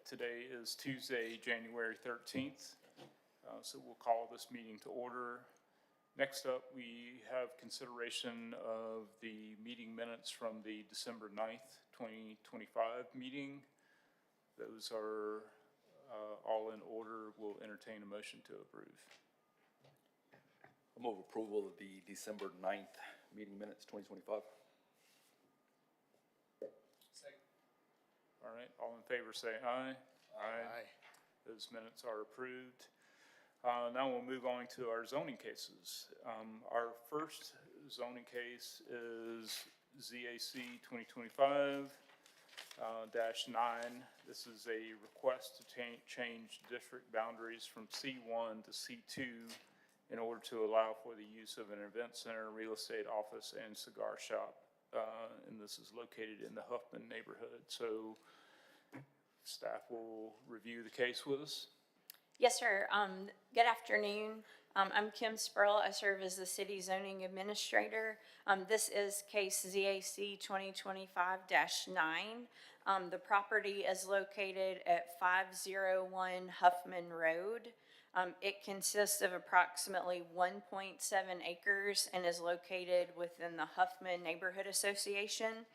Today is Tuesday, January 13th, so we'll call this meeting to order. Next up, we have consideration of the meeting minutes from the December 9th, 2025 meeting. Those are all in order. We'll entertain a motion to approve. I move approval of the December 9th meeting minutes, 2025. Second. All right, all in favor say aye. Aye. Those minutes are approved. Now we'll move on to our zoning cases. Our first zoning case is ZAC 2025-9. This is a request to change district boundaries from C1 to C2 in order to allow for the use of an event center, real estate office, and cigar shop. And this is located in the Huffman neighborhood. So staff will review the case with us. Yes, sir. Good afternoon. I'm Kim Spurl. I serve as the city zoning administrator. This is case ZAC 2025-9. The property is located at 501 Huffman Road. It consists of approximately 1.7 acres and is located within the Huffman Neighborhood Association.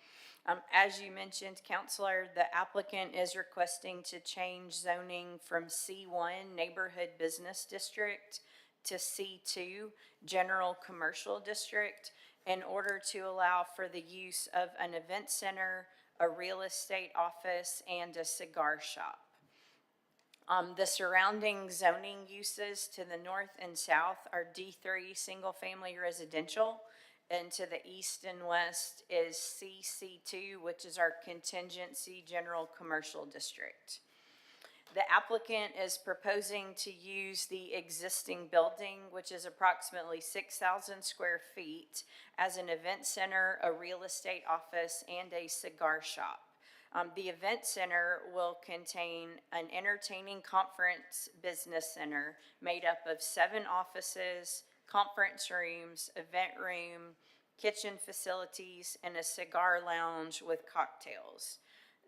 As you mentioned, Counselor, the applicant is requesting to change zoning from C1 Neighborhood Business District to C2 General Commercial District in order to allow for the use of an event center, a real estate office, and a cigar shop. The surrounding zoning uses to the north and south are D3 single-family residential, and to the east and west is CC2, which is our contingency general commercial district. The applicant is proposing to use the existing building, which is approximately 6,000 square feet, as an event center, a real estate office, and a cigar shop. The event center will contain an entertaining conference business center made up of 7 offices, conference rooms, event room, kitchen facilities, and a cigar lounge with cocktails.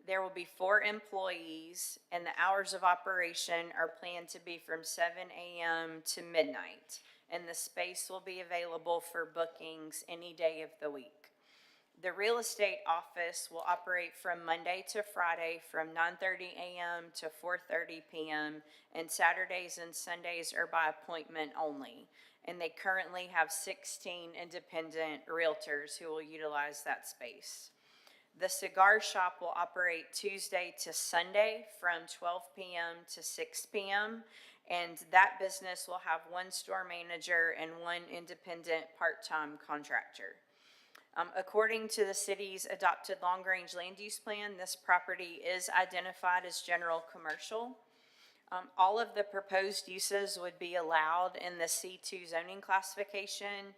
There will be 4 employees, and the hours of operation are planned to be from 7 a.m. to midnight, and the space will be available for bookings any day of the week. The real estate office will operate from Monday to Friday from 9:30 a.m. to 4:30 p.m. and Saturdays and Sundays are by appointment only. And they currently have 16 independent realtors who will utilize that space. The cigar shop will operate Tuesday to Sunday from 12 p.m. to 6 p.m. And that business will have 1 store manager and 1 independent part-time contractor. According to the city's adopted long-range land use plan, this property is identified as general commercial. All of the proposed uses would be allowed in the C2 zoning classification.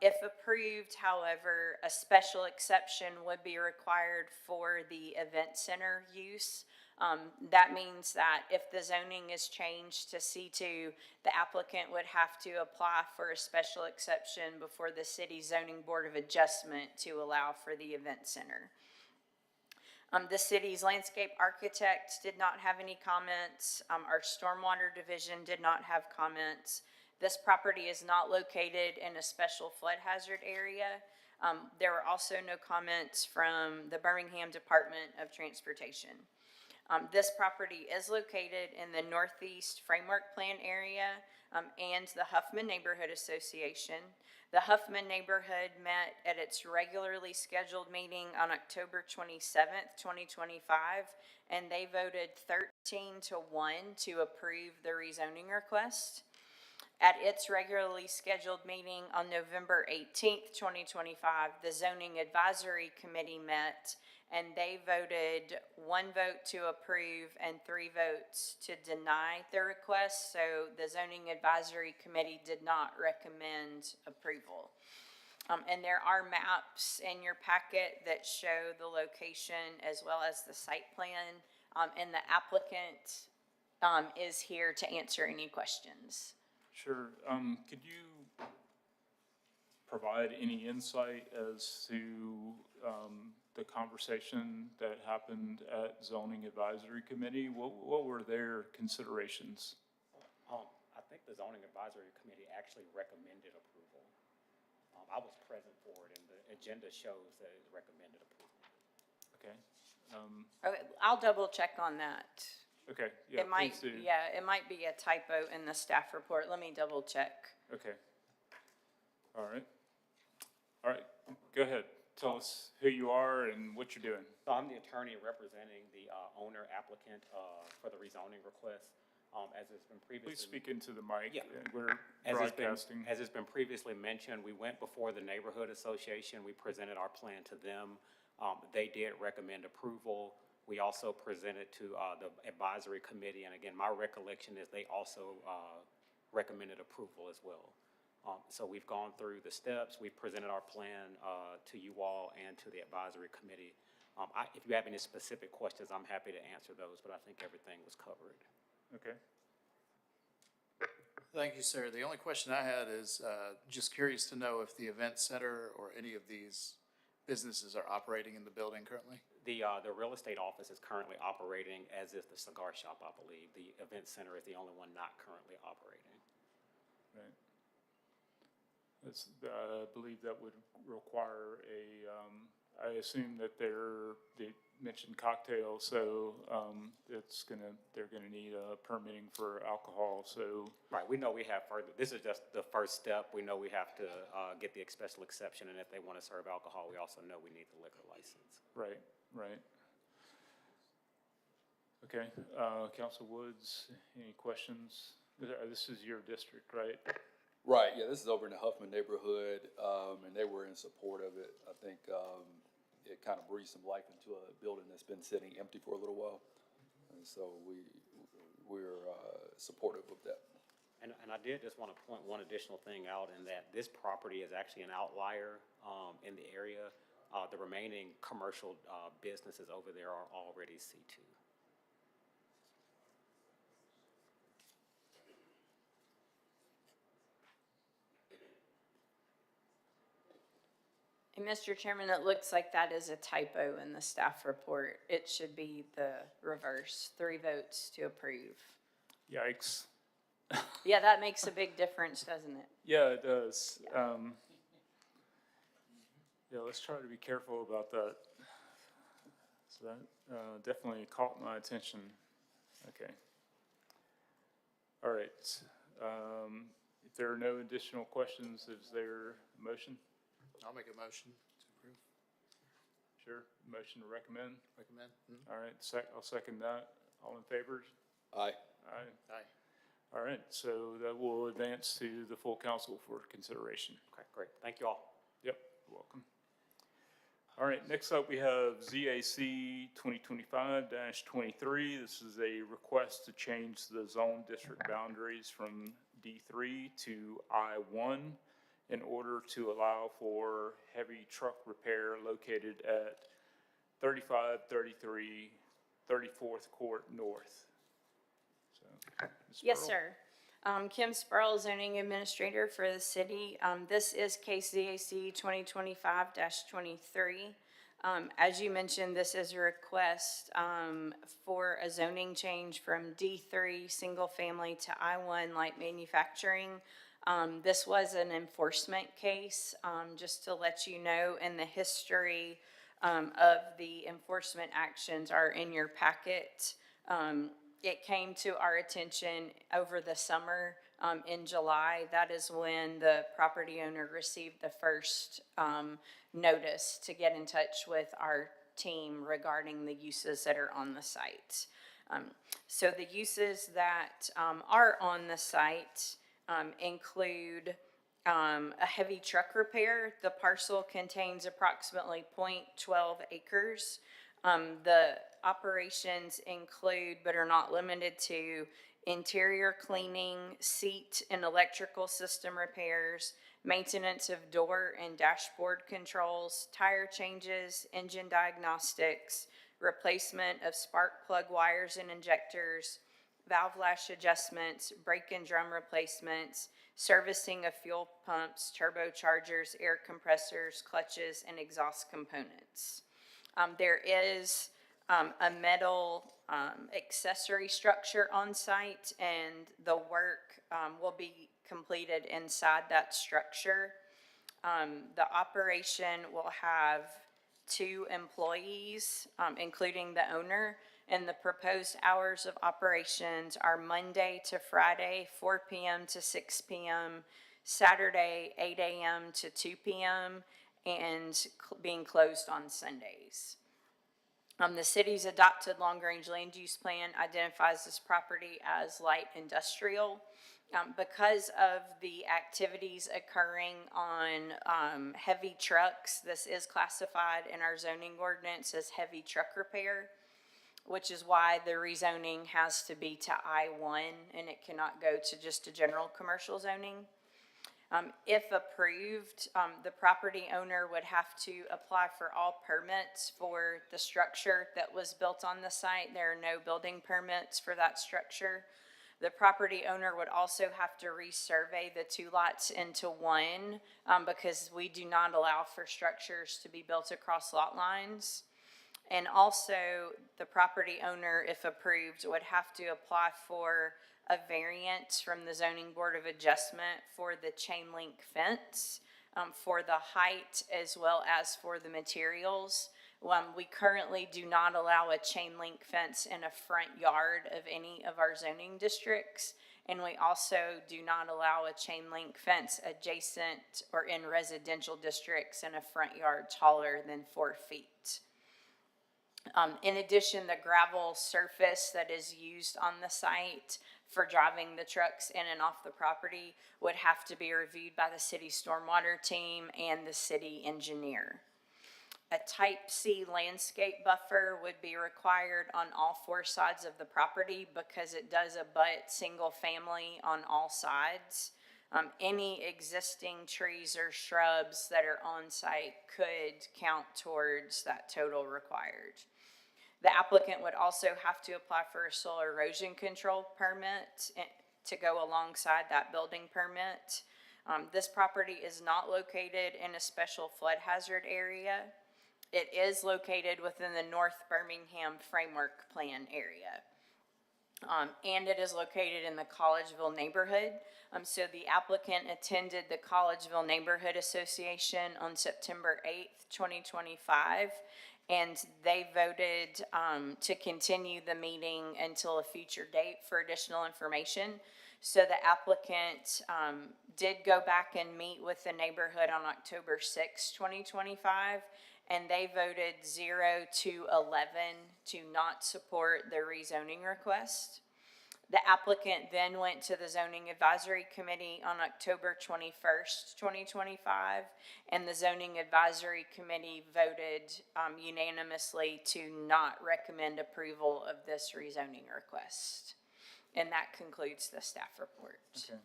If approved, however, a special exception would be required for the event center use. That means that if the zoning is changed to C2, the applicant would have to apply for a special exception before the city zoning board of adjustment to allow for the event center. The city's landscape architect did not have any comments. Our stormwater division did not have comments. This property is not located in a special flood hazard area. There were also no comments from the Birmingham Department of Transportation. This property is located in the Northeast Framework Plan area and the Huffman Neighborhood Association. The Huffman neighborhood met at its regularly scheduled meeting on October 27th, 2025, and they voted 13-1 to approve the rezoning request. At its regularly scheduled meeting on November 18th, 2025, the Zoning Advisory Committee met, and they voted 1 vote to approve and 3 votes to deny the request. So the Zoning Advisory Committee did not recommend approval. And there are maps in your packet that show the location as well as the site plan, and the applicant is here to answer any questions. Sure. Could you provide any insight as to the conversation that happened at zoning advisory committee? What were their considerations? I think the zoning advisory committee actually recommended approval. I was present for it, and the agenda shows that it recommended approval. Okay, Okay, I'll double check on that. okay, yeah, It might, please do. yeah, it might be a typo in the staff report. Let me double check. Okay. All right. All right, go ahead. Tell us who you are and what you're doing. So I'm the attorney representing the owner applicant for the rezoning request. As it's been previously. Please speak into the mic. Yeah. We're As broadcasting. it's been previously mentioned, we went before the neighborhood association. We presented our plan to them. They did recommend approval. We also presented to the advisory committee, and again, my recollection is they also recommended approval as well. So we've gone through the steps. We've presented our plan to you all and to the advisory committee. If you have any specific questions, I'm happy to answer those, but I think everything was covered. Okay. Thank you, sir. The only question I had is, just curious to know if the event center or any of these businesses are operating in the building currently? The real estate office is currently operating, as is the cigar shop, I believe. The event center is the only one not currently operating. Right. That's, I believe that would require I assume that they mentioned cocktail, so, they're gonna need a permitting for alcohol, so, Right, we know we have further, this is just the first step. We know we have to get the special exception, and if they want to serve alcohol, we also know we need the liquor license. right, right. Okay, Council Woods, any questions? This is your district, right? Right, yeah, this is over in the Huffman neighborhood, and they were in support of it. I think, it kind of breathed some life into a building that's been sitting empty for a little while. And so we're supportive of that. And I did just want to point one additional thing out, in that this property is actually an outlier in the area. The remaining commercial businesses over there are already C2. And Mr. Chairman, it looks like that is a typo in the staff report. It should be the reverse, 3 votes to approve. Yikes. Yeah, that makes a big difference, doesn't it? Yeah, it does. Yeah, let's try to be careful about that. So that definitely caught my attention. Okay. All right. If there are no additional questions, is there a motion? I'll make a motion to approve. Sure. Motion to recommend. Recommend? All right. I'll second that. All in favor? Aye. Aye. Aye. All right. So that will advance to the full council for consideration. Okay, great. Thank you all. Yep, you're welcome. All right, next up we have ZAC 2025-23. This is a request to change the zone district boundaries from D3 to I1 in order to allow for heavy truck repair located at 3533 34th Court North. So, Ms. Yes, Burrell? sir. Kim Sparrow, zoning administrator for the city. This is case ZAC 2025-23. As you mentioned, this is a request for a zoning change from D3 single family to I1 light manufacturing. This was an enforcement case, just to let you know, and the history of the enforcement actions are in your packet. It came to our attention over the summer in July. That is when the property owner received the first notice to get in touch with our team regarding the uses that are on the site. So the uses that are on the site include a heavy truck repair. The parcel contains approximately 0.12 acres. The operations include, but are not limited to, interior cleaning, seat and electrical system repairs, maintenance of door and dashboard controls, tire changes, engine diagnostics, replacement of spark plug wires and injectors, valve lash adjustments, brake and drum replacements, servicing of fuel pumps, turbochargers, air compressors, clutches, and exhaust components. There is a metal accessory structure on site, and the work will be completed inside that structure. The operation will have 2 employees, including the owner, and the proposed hours of operations are Monday to Friday, 4 p.m. to 6 p.m., Saturday, 8 a.m. to 2 p.m., and being closed on Sundays. The city's adopted long-range land use plan identifies this property as light industrial. Because of the activities occurring on heavy trucks, this is classified in our zoning ordinance as heavy truck repair, which is why the rezoning has to be to I-1 and it cannot go to just a general commercial zoning. If approved, the property owner would have to apply for all permits for the structure that was built on the site. There are no building permits for that structure. The property owner would also have to resurvey the 2 lots into one, because we do not allow for structures to be built across lot lines. And also, the property owner, if approved, would have to apply for a variance from the Zoning Board of Adjustment for the chain link fence, for the height as well as for the materials. We currently do not allow a chain link fence in a front yard of any of our zoning districts. And we also do not allow a chain link fence adjacent or in residential districts in a front yard taller than 4 feet. In addition, the gravel surface that is used on the site for driving the trucks in and off the property would have to be reviewed by the city stormwater team and the city engineer. A type C landscape buffer would be required on all 4 sides of the property because it does abut single family on all sides. Any existing trees or shrubs that are on site could count towards that total required. The applicant would also have to apply for a soil erosion control permit to go alongside that building permit. This property is not located in a special flood hazard area. It is located within the North Birmingham Framework Plan area. And it is located in the Collegeville neighborhood. So the applicant attended the Collegeville Neighborhood Association on September 8th, 2025. And they voted to continue the meeting until a future date for additional information. So the applicant did go back and meet with the neighborhood on October 6, 2025, and they voted 0 to 11 to not support the rezoning request. The applicant then went to the Zoning Advisory Committee on October 21st, 2025, and the Zoning Advisory Committee voted unanimously to not recommend approval of this rezoning request. And that concludes the staff report. Okay.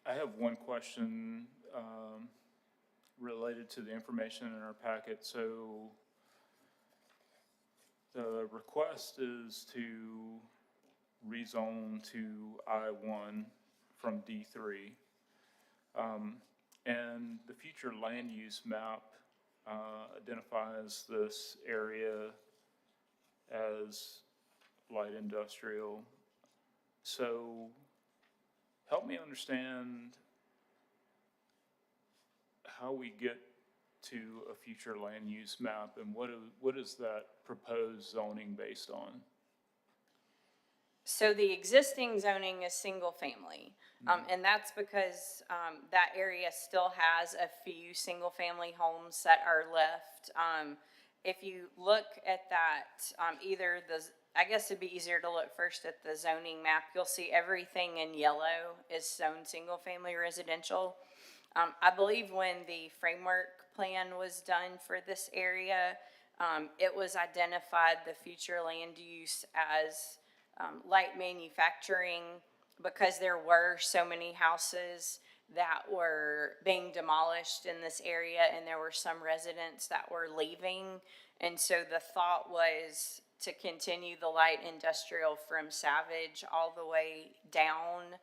I have one question related to the information in our packet. So the request is to rezone to I-1 from D3. And the future land use map identifies this area as light industrial. So help me understand how we get to a future land use map and what is that proposed zoning based on? So the existing zoning is single family, and that's because that area still has a few single family homes that are left. If you look at that, I guess it'd be easier to look first at the zoning map. You'll see everything in yellow is zoned single family residential. I believe when the framework plan was done for this area, it was identified the future land use as light manufacturing because there were so many houses that were being demolished in this area and there were some residents that were leaving. And so the thought was to continue the light industrial from Savage all the way down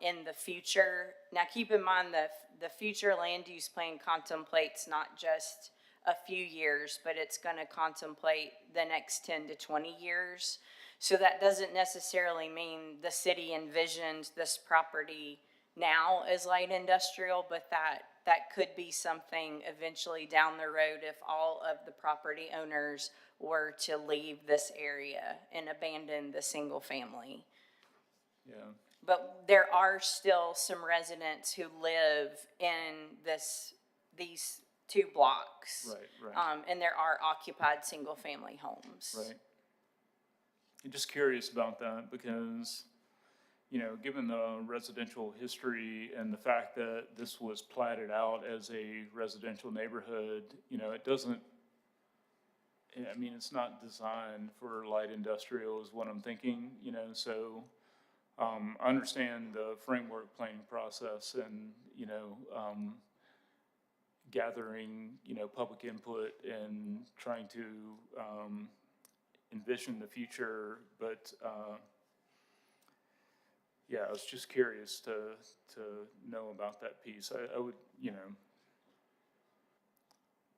in the future. Now, keep in mind the future land use plan contemplates not just a few years, but it's gonna contemplate the next 10 to 20 years. So that doesn't necessarily mean the city envisioned this property now as light industrial, but that could be something eventually down the road if all of the property owners were to leave this area and abandon the single family. Yeah, But there are still some residents who live in these two blocks. right. And there are occupied single-family homes. Right. I'm just curious about that because, you know, given the residential history and the fact that this was platted out as a residential neighborhood, you know, it doesn't, I mean, it's not designed for light industrial is what I'm thinking, you know, so, I understand the framework planning process and, you know, gathering, you know, public input and trying to, envision the future, but, yeah, I was just curious to know about that piece. I would, you know,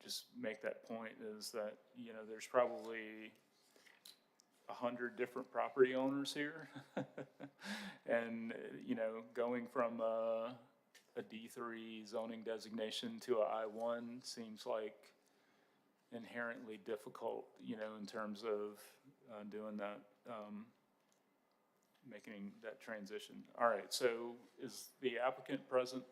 just make that point is that, you know, there's probably 100 different property owners here. And, you know, going from a D3 zoning designation to a I1 seems like inherently difficult, you know, in terms of doing that, making that transition. All right, so is the applicant present?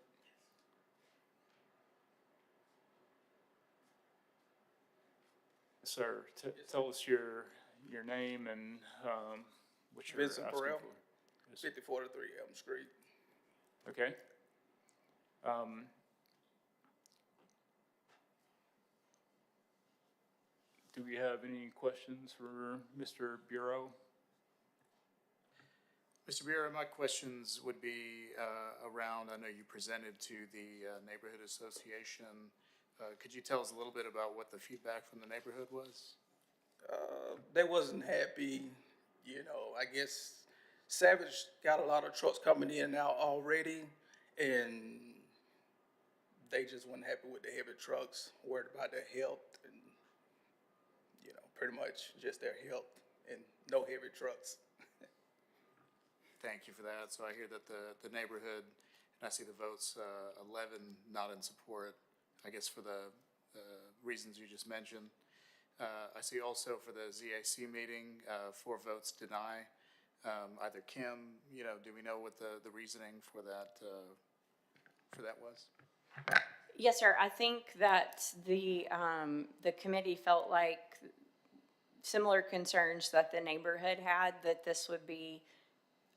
Sir, tell us your name and what you're asking Vincent for. Burrell. Yes. 5043 Elm Street. Okay. Do we have any questions for Mr. Bureau? Mr. Bureau, my questions would be around, I know you presented to the Neighborhood Association. Could you tell us a little bit about what the feedback from the neighborhood was? They wasn't happy, you know, I guess Savage got a lot of trucks coming in and out already, and they just weren't happy with the heavy trucks, worried about their health and, you know, pretty much just their health and no heavy trucks. Thank you for that. So I hear that the neighborhood, and I see the votes, 11 not in support, I guess for the reasons you just mentioned. I see also for the ZAC meeting, 4 votes deny. Either Kim, you know, do we know what the reasoning for that was? Yes, sir. I think that the committee felt like similar concerns that the neighborhood had, that this would be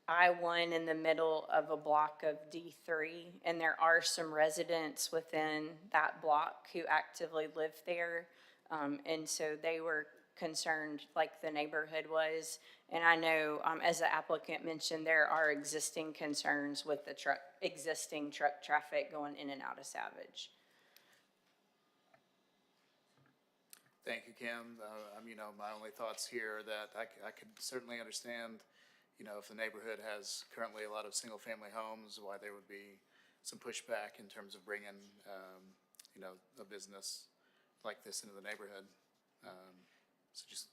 I-1 in the middle of a block of D3, and there are some residents within that block who actively live there. And so they were concerned like the neighborhood was. And I know, as the applicant mentioned, there are existing concerns with the existing truck traffic going in and out of Savage. Thank you, Kim. You know, my only thoughts here are that I could certainly understand, you know, if the neighborhood has currently a lot of single-family homes, why there would be some pushback in terms of bringing, you know, a business like this into the neighborhood. So just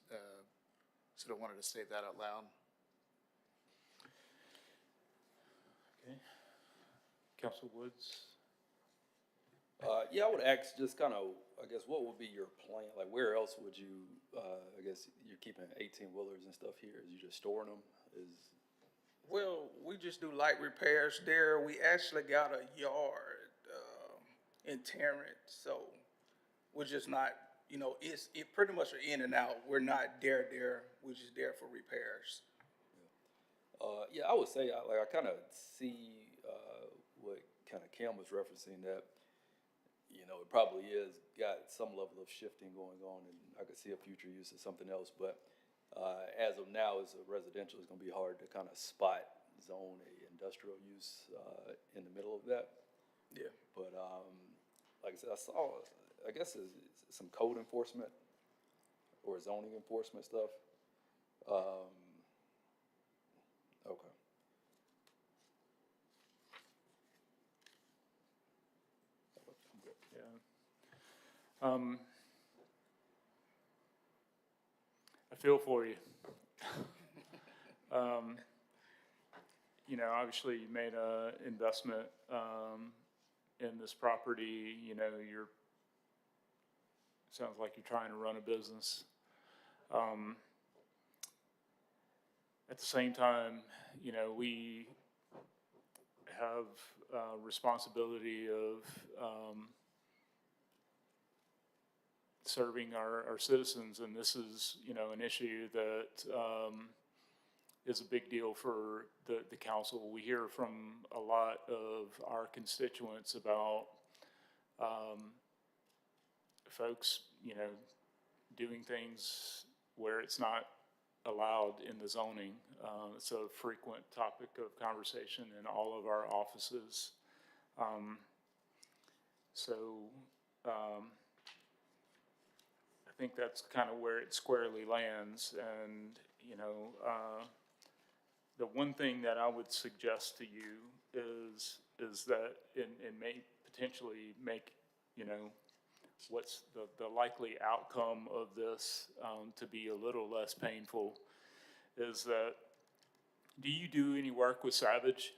sort of wanted to state that out loud. Okay. Council Woods? Yeah, I would ask just kind of, I guess, what would be your plan? Like, where else would you, I guess, you're keeping 18-wheelers and stuff here? Is you just storing them? Well, we just do light repairs there. We actually got a yard in Tarrant, so we're just not, you know, it pretty much are in and out. We're not there. We're just there for repairs. Yeah, I would say, I kind of see what kind of Kim was referencing, that, you know, it probably is got some level of shifting going on, and I could see a future use of something else, but as of now, as a residential, it's going to be hard to kind of spot zone a industrial use in the middle of that. Yeah. But like I said, I saw, I guess, some code enforcement or zoning enforcement stuff. Okay. I feel for you. You know, obviously you made a investment, in this property, you know, sounds like you're trying to run a business. At the same time, you know, we have responsibility of serving our citizens, and this is, you know, an issue that is a big deal for the council. We hear from a lot of our constituents about folks, you know, doing things where it's not allowed in the zoning. It's a frequent topic of conversation in all of our offices. I think that's kind of where it squarely lands. And, you know, the one thing that I would suggest to you is that it may potentially make, you know, what's the likely outcome of this to be a little less painful is that, do you do any work with Savage?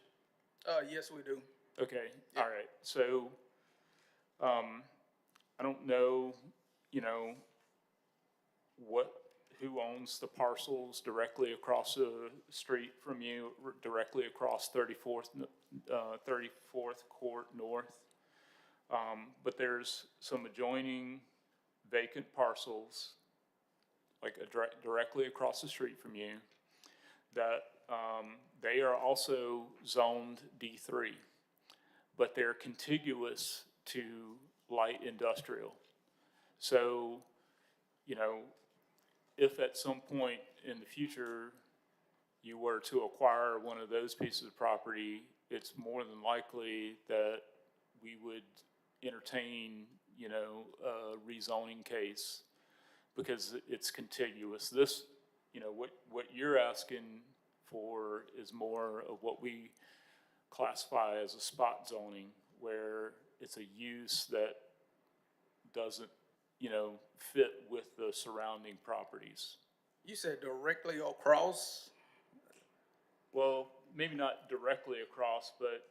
Yes, we do. Okay, all right. So, I don't know, you know, who owns the parcels directly across the street from you, directly across 34th Court North. But there's some adjoining vacant parcels, like directly across the street from you, that they are also zoned D3, but they're contiguous to light industrial. So, you know, if at some point in the future you were to acquire one of those pieces of property, it's more than likely that we would entertain, you know, a rezoning case because it's contiguous. This, you know, what you're asking for is more of what we classify as a spot zoning, where it's a use that doesn't, you know, fit with the surrounding properties. You said directly across? Well, maybe not directly across, but,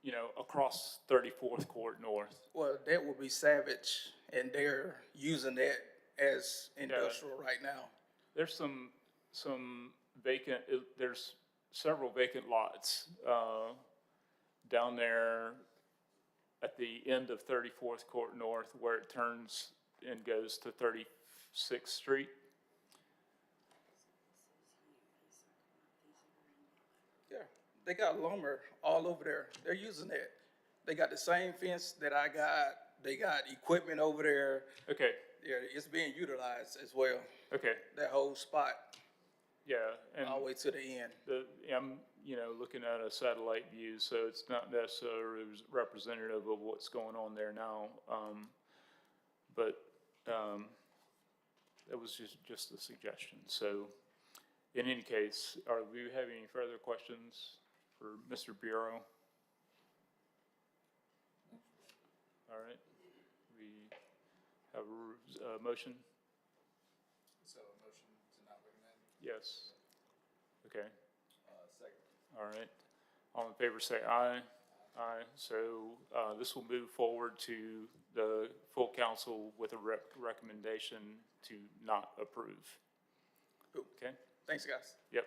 you know, across 34th Court North. Well, that would be Savage, and they're using that as industrial right now. There's some vacant, there's several vacant lots down there at the end of 34th Court North where it turns and goes to 36th Street. Yeah, they got lumber all over there. They're using that. They got the same fence that I got. They got equipment over there. Okay, Yeah, it's being utilized as well, okay, that whole spot, yeah. And all the way to the end. I'm, you know, looking at a satellite view, so it's not necessarily representative of what's going on there now. But that was just a suggestion. So in any case, do we have any further questions for Mr. Bureau? All right, we have a motion? So a motion to not recommend? Yes. Okay. Second. All right. All in favor say aye. Aye. So this will move forward to the full council with a recommendation to not approve. Cool. Okay? Thanks, guys. Yep.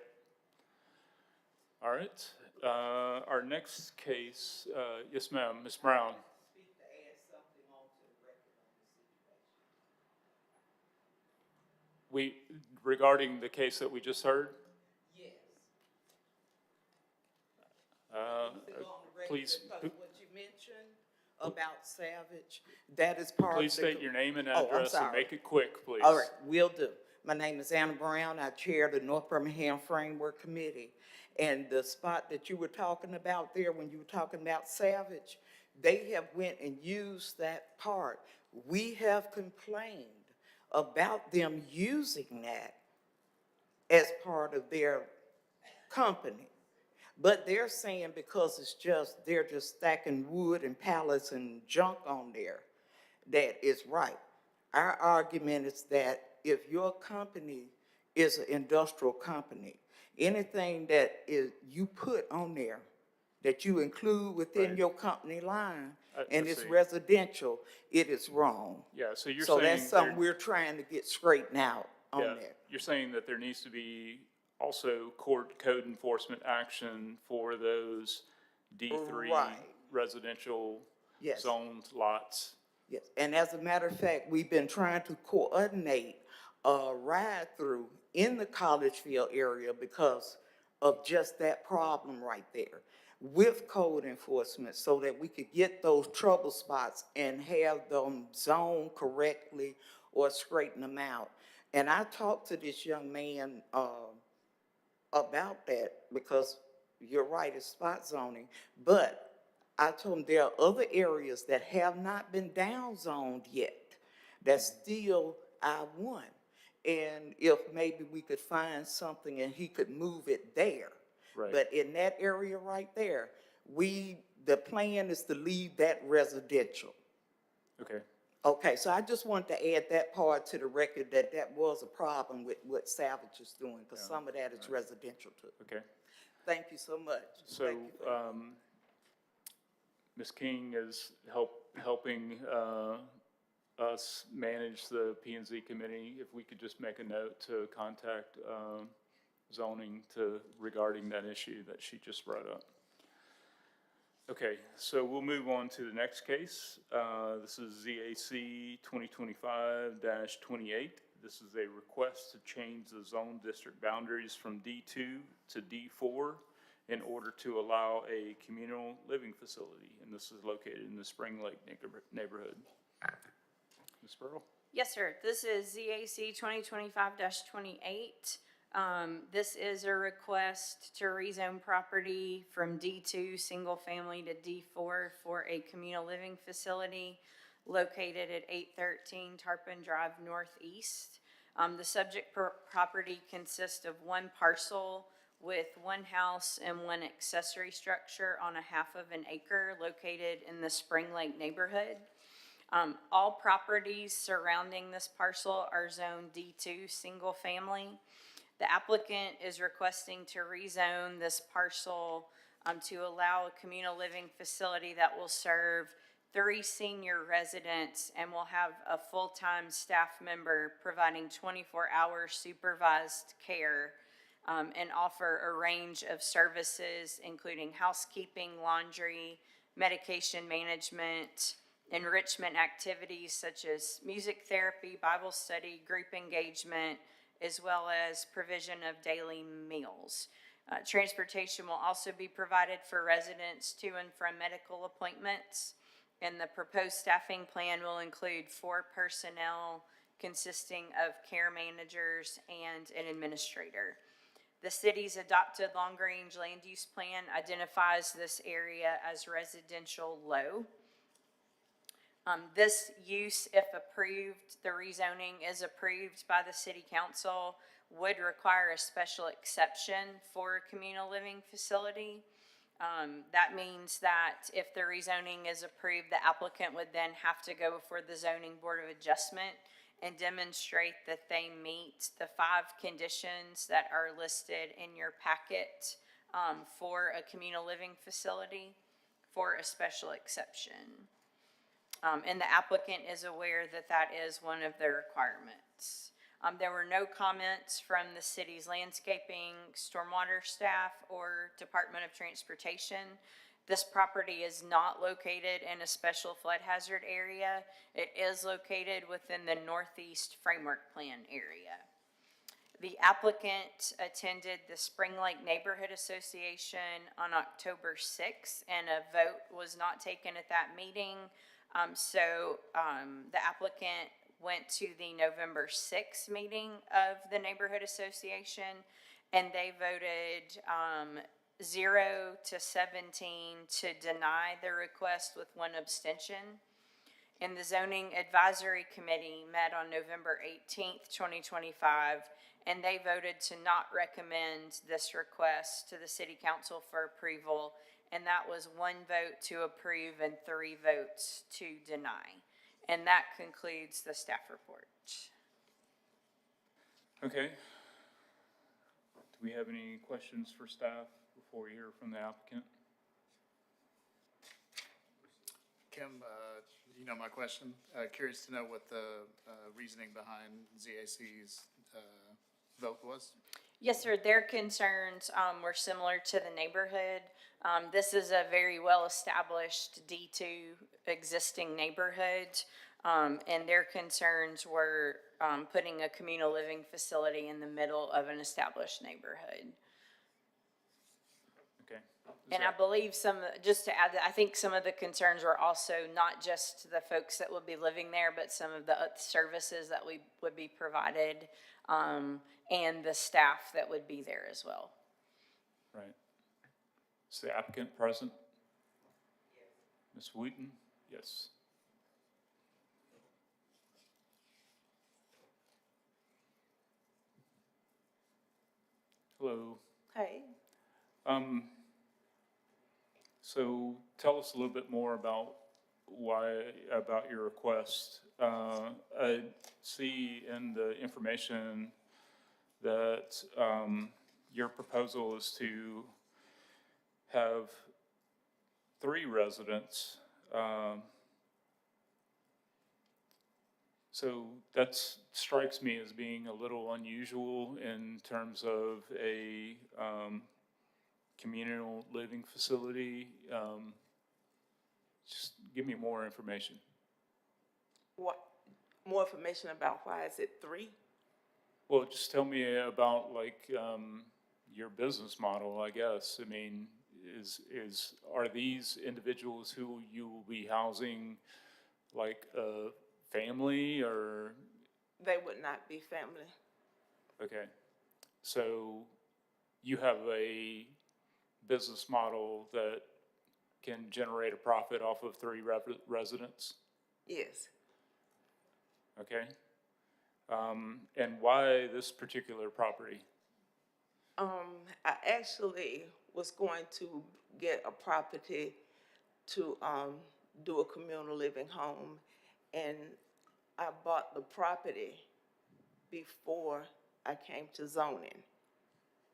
All right. Our next case, yes, ma'am, Ms. Brown. Speak to add something onto the record on this situation. Regarding the case that we just heard? Yes. Uh, To go on the record, please, because what you mentioned about Savage, that is part of the. please state your name and Oh, I'm address and sorry. make it quick, please. All right, will do. My name is Anna Brown. I chair the North Birmingham Framework Committee. And the spot that you were talking about there, when you were talking about Savage, they have went and used that part. We have complained about them using that as part of their company. But they're saying because they're just stacking wood and pallets and junk on there. that is right. Our argument is that if your company is an industrial company, anything that is, you put on there, that you include within Right. your company line, I and it's see. residential, it is wrong. Yeah, so you're So saying. that's something we're trying to get straightened out Yeah, on that. you're saying that there needs to be also code enforcement action for those D3 Right. residential Yes. zoned lots. Yes, and as a matter of fact, we've been trying to coordinate a ride-through in the Collegeville area because of just that problem right there with code enforcement so that we could get those trouble spots and have them zoned correctly or straighten them out. And I talked to this young man, about that because you're right, it's spot zoning. But I told him there are other areas that have not been downzoned yet, that's still I-1. And if maybe we could find something and he could move it there. Right. But in that area right there, the plan is to leave that residential. Okay, Okay, so I just wanted to add that part to the record, that that was a problem with what Savage is doing, because some of that is residential too. okay. Thank you so much. So, Thank you for- Ms. King is helping us manage the P and Z committee. If we could just make a note to contact zoning regarding that issue that she just brought up. Okay, so we'll move on to the next case. This is ZAC 2025-28. This is a request to change the zone district boundaries from D2 to D4 in order to allow a communal living facility, and this is located in the Spring Lake neighborhood. Ms. Burrell? Yes, sir. This is ZAC 2025-28. This is a request to rezone property from D2 single family to D4 for a communal living facility located at 813 Tarpon Drive Northeast. The subject property consists of one parcel with one house and one accessory structure on a half of an acre located in the Spring Lake neighborhood. All properties surrounding this parcel are zoned D2 single family. The applicant is requesting to rezone this parcel to allow a communal living facility that will serve 3 senior residents and will have a full-time staff member providing 24-hour supervised care and offer a range of services including housekeeping, laundry, medication management, enrichment activities such as music therapy, Bible study, group engagement, as well as provision of daily meals. Transportation will also be provided for residents to and from medical appointments, and the proposed staffing plan will include 4 personnel consisting of care managers and an administrator. The city's adopted long-range land use plan identifies this area as residential low. This use, if approved, the rezoning is approved by the city council, would require a special exception for a communal living facility. That means that if the rezoning is approved, the applicant would then have to go before the zoning board of adjustment and demonstrate that they meet the 5 conditions that are listed in your packet for a communal living facility for a special exception. And the applicant is aware that that is one of the requirements. There were no comments from the city's landscaping, stormwater staff, or Department of Transportation. This property is not located in a special flood hazard area. It is located within the Northeast Framework Plan area. The applicant attended the Spring Lake Neighborhood Association on October 6th, and a vote was not taken at that meeting. The applicant went to the November 6th meeting of the Neighborhood Association, and they voted 0 to 17 to deny the request with 1 abstention. And the Zoning Advisory Committee met on November 18th, 2025, and they voted to not recommend this request to the City Council for approval, and that was 1 vote to approve and 3 votes to deny. And that concludes the staff report. Okay. Do we have any questions for staff before we hear from the applicant? Kim, you know my question. Curious to know what the reasoning behind ZAC's vote was. Yes, sir. Their concerns were similar to the neighborhood. This is a very well-established D2 existing neighborhood, and their concerns were putting a communal living facility in the middle of an established neighborhood. Okay. And I believe just to add that, I think some of the concerns were also not just the folks that would be living there, but some of the services that would be provided, and the staff that would be there as well. Right. Is the applicant present? Ms. Wooten? Yes. Hello. Hey, So tell us a little bit more about about your request. I see in the information that, your proposal is to have 3 residents. So that strikes me as being a little unusual in terms of a, communal living facility. Just give me more information. what, more information about why is it 3? Well, just tell me about like, your business model, I guess. I mean, are these individuals who you will be housing like a family or? They would not be family. Okay, so you have a business model that can generate a profit off of 3 residents? Yes. Okay. And why this particular property? I actually was going to get a property to, do a communal living home, and I bought the property before I came to zoning.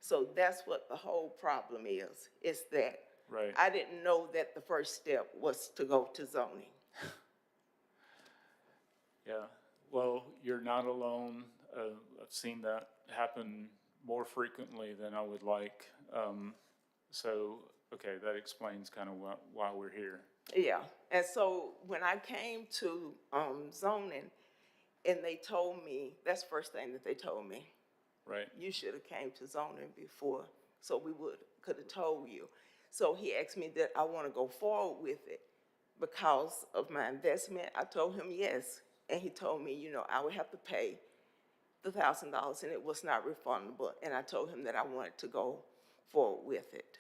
So that's what the whole problem is that Right. I didn't know that the first step was to go to zoning. Yeah, well, you're not alone. I've seen that happen more frequently than I would like. So, okay, that explains kind of why we're here. Yeah, and so when I came to, zoning, and they told me, that's the first thing that they told me, Right, you should have came to zoning before, so we could have told you. So he asked me that I want to go forward with it because of my investment. I told him yes, and he told me, I would have to pay the $1,000 and it was not refundable. And I told him that I wanted to go forward with it.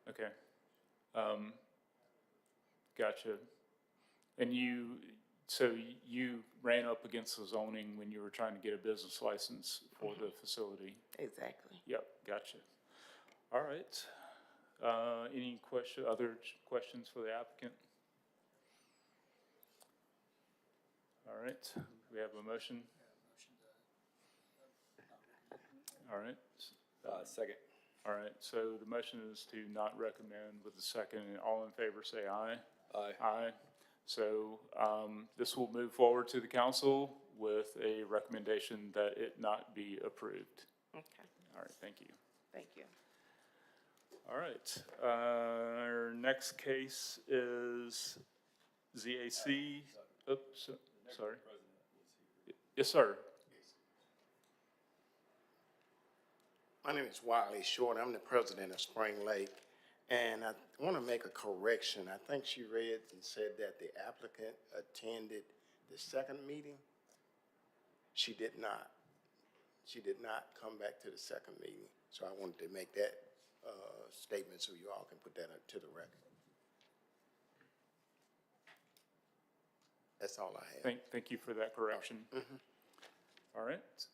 okay. Gotcha. And so you ran up against the zoning when you were trying to get a business license for the facility? Exactly. Yep, gotcha. All right. Any other questions for the applicant? All right, we have a motion. All right, Second. all right, so the motion is to not recommend with the second, and all in favor say aye. Aye. Aye. So, this will move forward to the council with a recommendation that it not be approved. Okay, All right, thank you. thank you. All right, our next case is ZAC, oops, sorry. Yes, sir. My name is Wiley Short. I'm the president of Spring Lake. And I want to make a correction. I think she read and said that the applicant attended the second meeting. She did not. She did not come back to the second meeting. So I wanted to make that statement so you all can put that to the record. That's all I have. Thank you for that correction. All right.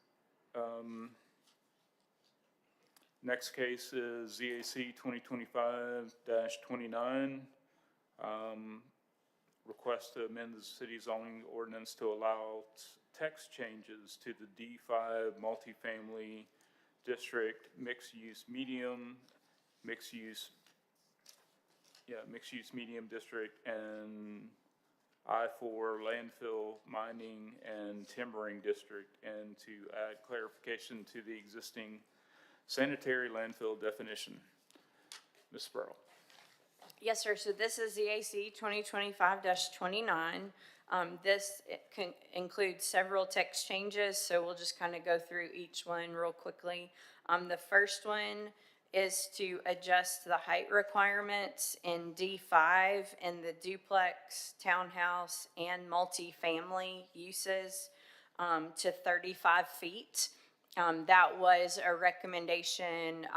Next case is ZAC 2025-29. request to amend the city zoning ordinance to allow text changes to the D5 multifamily district, mixed-use medium, mixed-use medium district, and I-4 landfill mining and timbering district, and to add clarification to the existing sanitary landfill definition. Ms. Sproul. Yes, sir. So this is the AC 2025-29. This includes several text changes, so we'll just kind of go through each one real quickly. The first one is to adjust the height requirements in D5 in the duplex, townhouse, and multifamily uses to 35 feet. That was a recommendation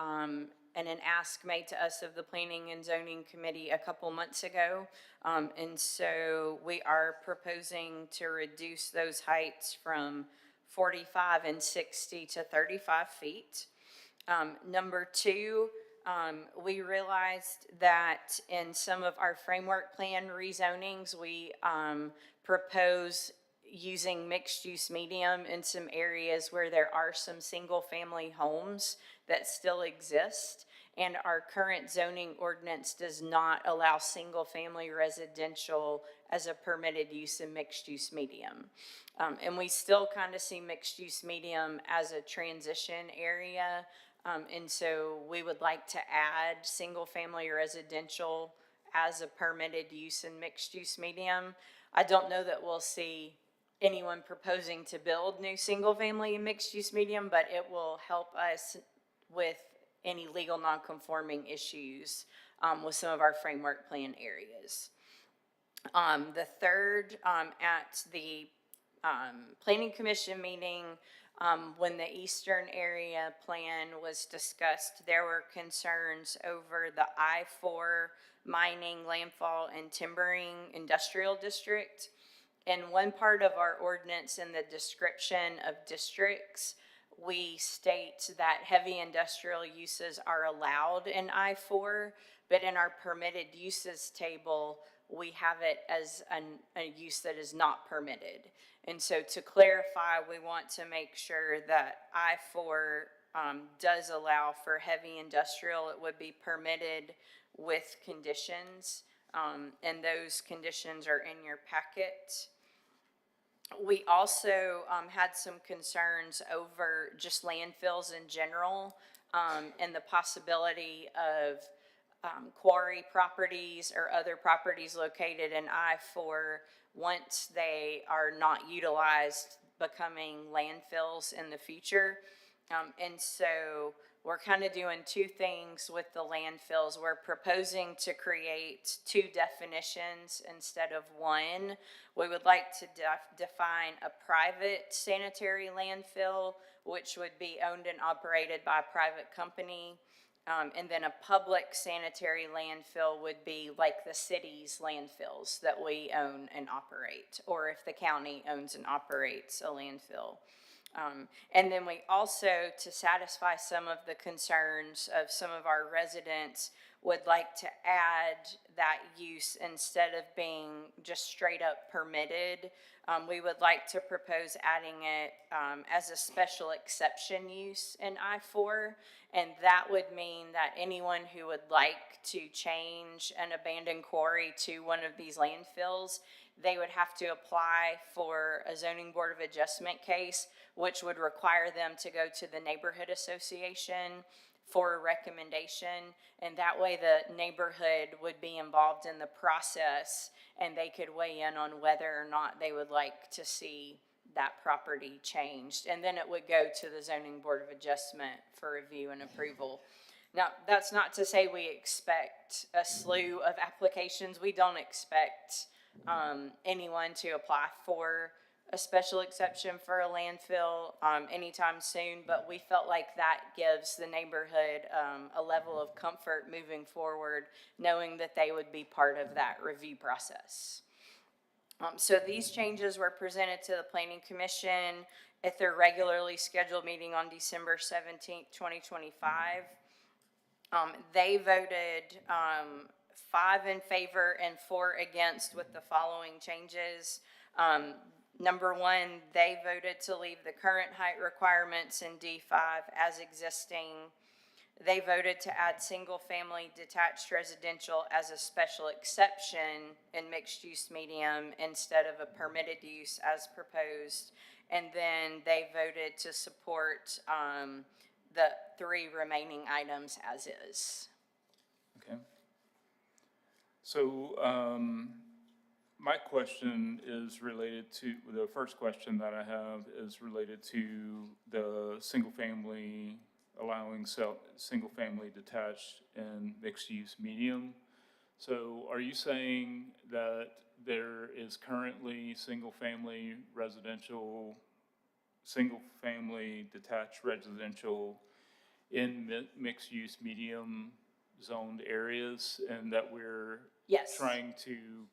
and an ask made to us of the Planning and Zoning Committee a couple months ago. And so we are proposing to reduce those heights from 45 and 60 to 35 feet. Number two, we realized that in some of our framework plan rezonings, we propose using mixed-use medium in some areas where there are some single-family homes that still exist, and our current zoning ordinance does not allow single-family residential as a permitted use in mixed-use medium. And we still kind of see mixed-use medium as a transition area, and so we would like to add single-family residential as a permitted use in mixed-use medium. I don't know that we'll see anyone proposing to build new single-family mixed-use medium, but it will help us with any legal non-conforming issues with some of our framework plan areas. The third, at the Planning Commission meeting, when the Eastern Area Plan was discussed, there were concerns over the I-4 mining, landfall, and timbering industrial district. In one part of our ordinance, in the description of districts, we state that heavy industrial uses are allowed in I-4, but in our permitted uses table, we have it as a use that is not permitted. And so to clarify, we want to make sure that I-4 does allow for heavy industrial. It would be permitted with conditions, and those conditions are in your packet. We also had some concerns over just landfills in general, and the possibility of quarry properties or other properties located in I-4, once they are not utilized, becoming landfills in the future. And so we're kind of doing two things with the landfills. We're proposing to create two definitions instead of one. We would like to define a private sanitary landfill, which would be owned and operated by a private company. And then a public sanitary landfill would be like the city's landfills that we own and operate, or if the county owns and operates a landfill. And then we also, to satisfy some of the concerns of some of our residents, would like to add that use instead of being just straight up permitted. We would like to propose adding it as a special exception use in I-4, and that would mean that anyone who would like to change an abandoned quarry to one of these landfills, they would have to apply for a zoning board of adjustment case, which would require them to go to the neighborhood association for a recommendation, and that way the neighborhood would be involved in the process and they could weigh in on whether or not they would like to see that property changed. And then it would go to the zoning board of adjustment for review and approval. Now, that's not to say we expect a slew of applications. We don't expect anyone to apply for a special exception for a landfill anytime soon, but we felt like that gives the neighborhood a level of comfort moving forward, knowing that they would be part of that review process. So these changes were presented to the Planning Commission at their regularly scheduled meeting on December 17th, 2025. They voted 5 in favor and 4 against with the following changes. Number 1, they voted to leave the current height requirements in D5 as existing. They voted to add single-family detached residential as a special exception in mixed-use medium instead of a permitted use as proposed. And then they voted to support the 3 remaining items as is. Okay. So, my question is related to, the first question that I have is related to the single-family, allowing single-family detached and mixed-use medium. So are you saying that there is currently single-family detached residential in mixed-use medium zoned areas, and that we're Yes. trying to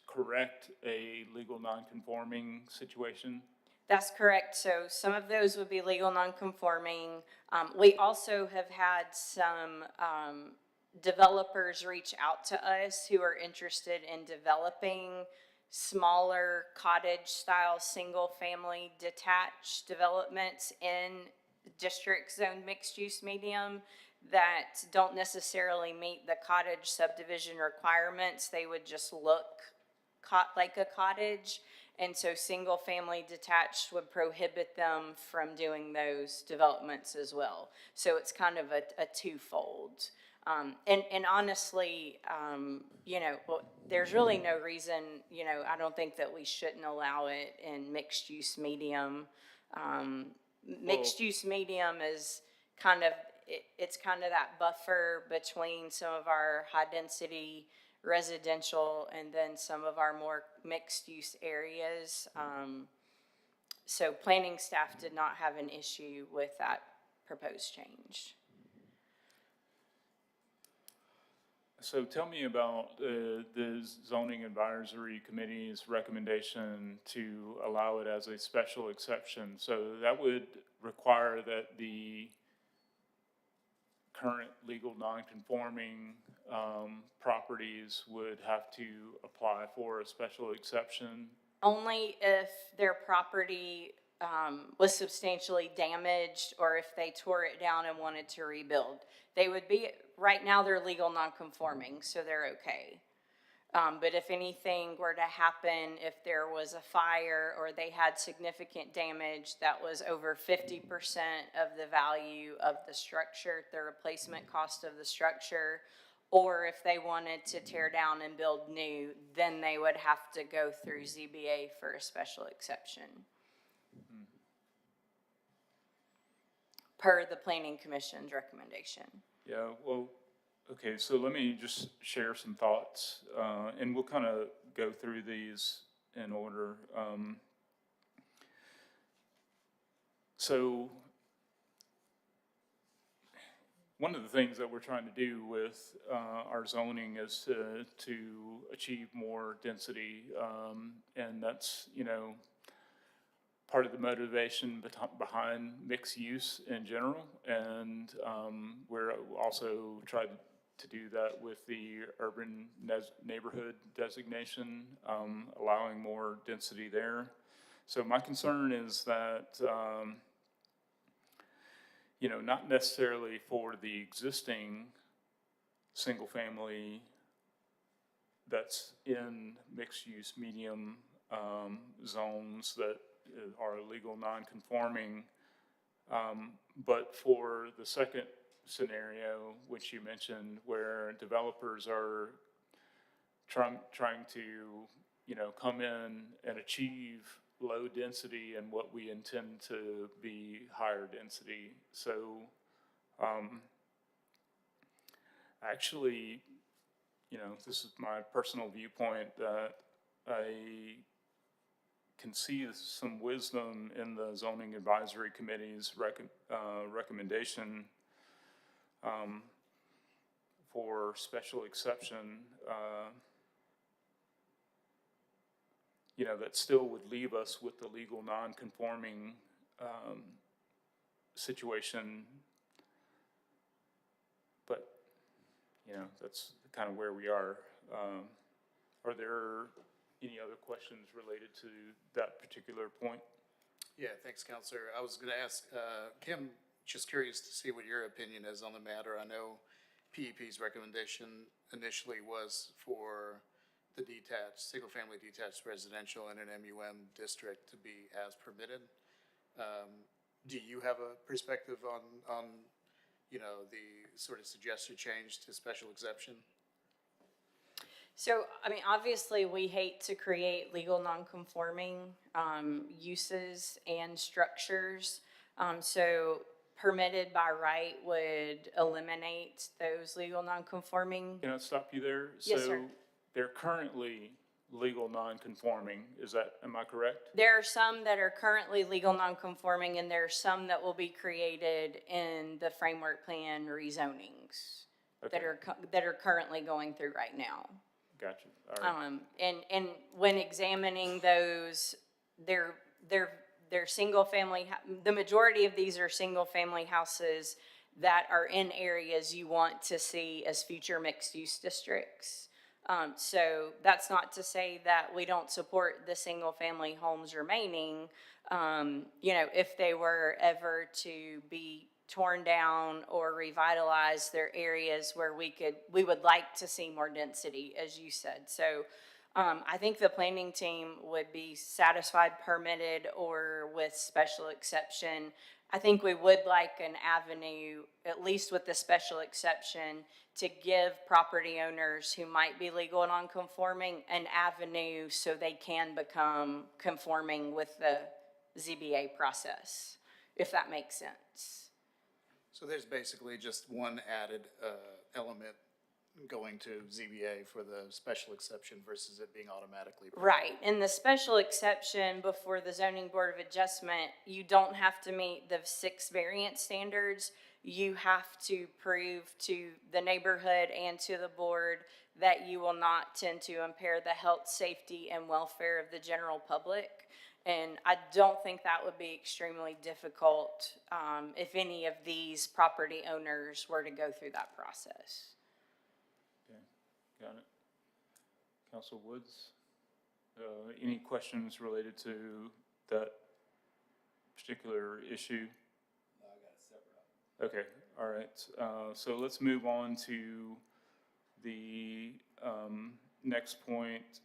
correct a legal non-conforming situation? That's correct. So some of those would be legal non-conforming. We also have had some developers reach out to us who are interested in developing smaller cottage-style, single-family detached developments in district zone mixed-use medium that don't necessarily meet the cottage subdivision requirements. They would just look like a cottage. And so single-family detached would prohibit them from doing those developments as well. So it's kind of a twofold. And honestly, well, there's really no reason, I don't think that we shouldn't allow it in mixed-use medium. Mixed-use medium is kind of, it's kind of that buffer between some of our high-density residential and then some of our more mixed-use areas. So planning staff did not have an issue with that proposed change. So tell me about the zoning advisory committee's recommendation to allow it as a special exception. So that would require that the current legal non-conforming properties would have to apply for a special exception. Only if their property was substantially damaged or if they tore it down and wanted to rebuild. They would be, right now they're legal non-conforming, so they're okay. But if anything were to happen, if there was a fire or they had significant damage that was over 50% of the value of the structure, the replacement cost of the structure, or if they wanted to tear down and build new, then they would have to go through ZBA for a special exception. Per the Planning Commission's recommendation. Yeah, well, okay, so let me just share some thoughts, and we'll kind of go through these in order. So one of the things that we're trying to do with our zoning is to achieve more density, and that's, part of the motivation behind mixed use in general. And we're also tried to do that with the urban neighborhood designation, allowing more density there. So my concern is that, not necessarily for the existing single family that's in mixed use medium zones that are legal non-conforming, but for the second scenario, which you mentioned, where developers are trying to, come in and achieve low density and what we intend to be higher density. So, actually, this is my personal viewpoint that I can see some wisdom in the zoning advisory committee's recommendation for special exception, that still would leave us with the legal non-conforming situation. But you know, that's kind of where we are. Are there any other questions related to that particular point? Yeah, thanks, Counselor. I was gonna ask, Kim, just curious to see what your opinion is on the matter. I know PEP's recommendation initially was for the detached, single-family detached residential in an MUM district to be as permitted. Do you have a perspective on, you know, the sort of suggested change to special exception? So, I mean, obviously, we hate to create legal nonconforming uses and structures. So permitted by right would eliminate those legal nonconforming. Can I stop you there? Yes, sir. So they're currently legal non-conforming, am I correct? There are some that are currently legal nonconforming, and there are some that will be created in the framework plan rezonings that Okay. that are currently going through right now. Gotcha, all right. And when examining those, they're single family, the majority of these are single family houses that are in areas you want to see as future mixed use districts. So that's not to say that we don't support the single family homes remaining. You know, if they were ever to be torn down or revitalize their areas where we would like to see more density, as you said. So I think the planning team would be satisfied permitted or with special exception. I think we would like an avenue, at least with the special exception, to give property owners who might be legal non-conforming an avenue so they can become conforming with the ZBA process, if that makes sense. So there's basically just one added element going to ZBA for the special exception versus it being automatically. Right, in the special exception before the zoning board of adjustment, you don't have to meet the 6 variance standards. You have to prove to the neighborhood and to the board that you will not tend to impair the health, safety, and welfare of the general public. And I don't think that would be extremely difficult if any of these property owners were to go through that process. Okay, got it. Council Woods, any questions related to that particular issue? No, I got it separate. Okay, all right. So let's move on to the next point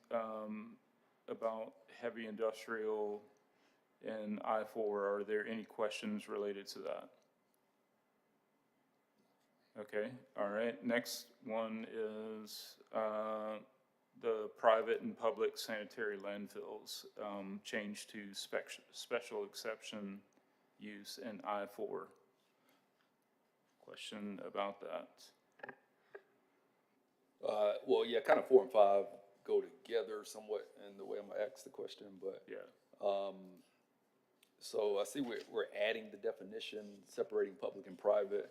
about heavy industrial and I-4. Are there any questions related to that? Okay, all right. Next one is the private and public sanitary landfills, change to special exception use in I-4. Question about that? Well, yeah, kind of 4 and 5 go together somewhat in the way I'm gonna ask the question, but, Yeah, so I see we're adding the definition, separating public and private,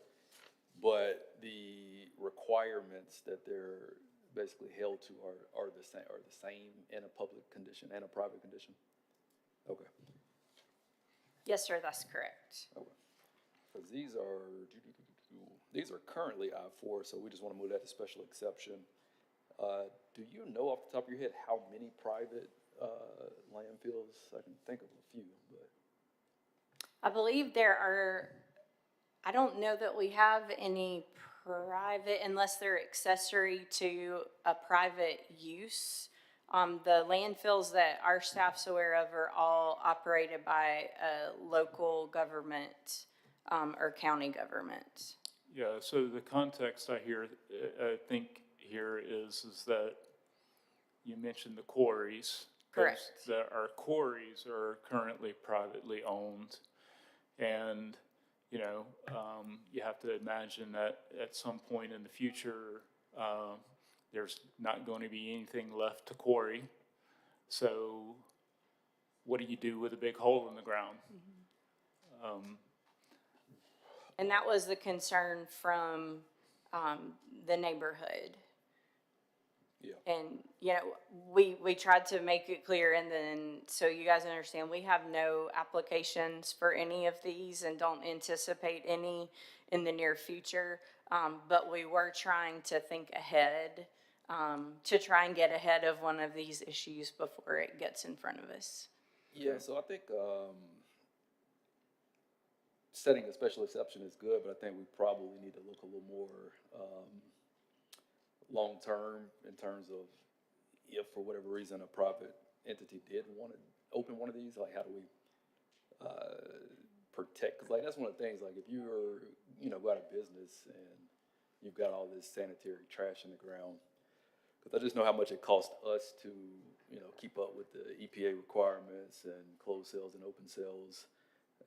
but the requirements that they're basically held to are the same in a public condition and a private condition? Okay. Yes, sir, that's correct. Okay. Because these are currently I-4, so we just want to move that to special exception. Do you know off the top of your head how many private landfills? I can think of a few, but. I believe there are, I don't know that we have any private, unless they're accessory to a private use. The landfills that our staff's aware of are all operated by a local government or county government. yeah, so the context I think here is that you mentioned the quarries. Correct. That our quarries are currently privately owned. And, you know, you have to imagine that at some point in the future, there's not going to be anything left to quarry. So what do you do with a big hole in the ground? And that was the concern from the neighborhood. Yeah. And, you know, we tried to make it clear, and then, so you guys understand, we have no applications for any of these and don't anticipate any in the near future. But we were trying to think ahead, to try and get ahead of one of these issues before it gets in front of us. Yeah, so I think, setting a special exception is good, but I think we probably need to look a little more, long-term in terms of if for whatever reason a private entity did want to open one of these, like how do we, protect, cause like that's one of the things, like if you're, go out of business and you've got all this sanitary trash in the ground, cause I just know how much it costs us to, keep up with the EPA requirements and closed cells and open cells.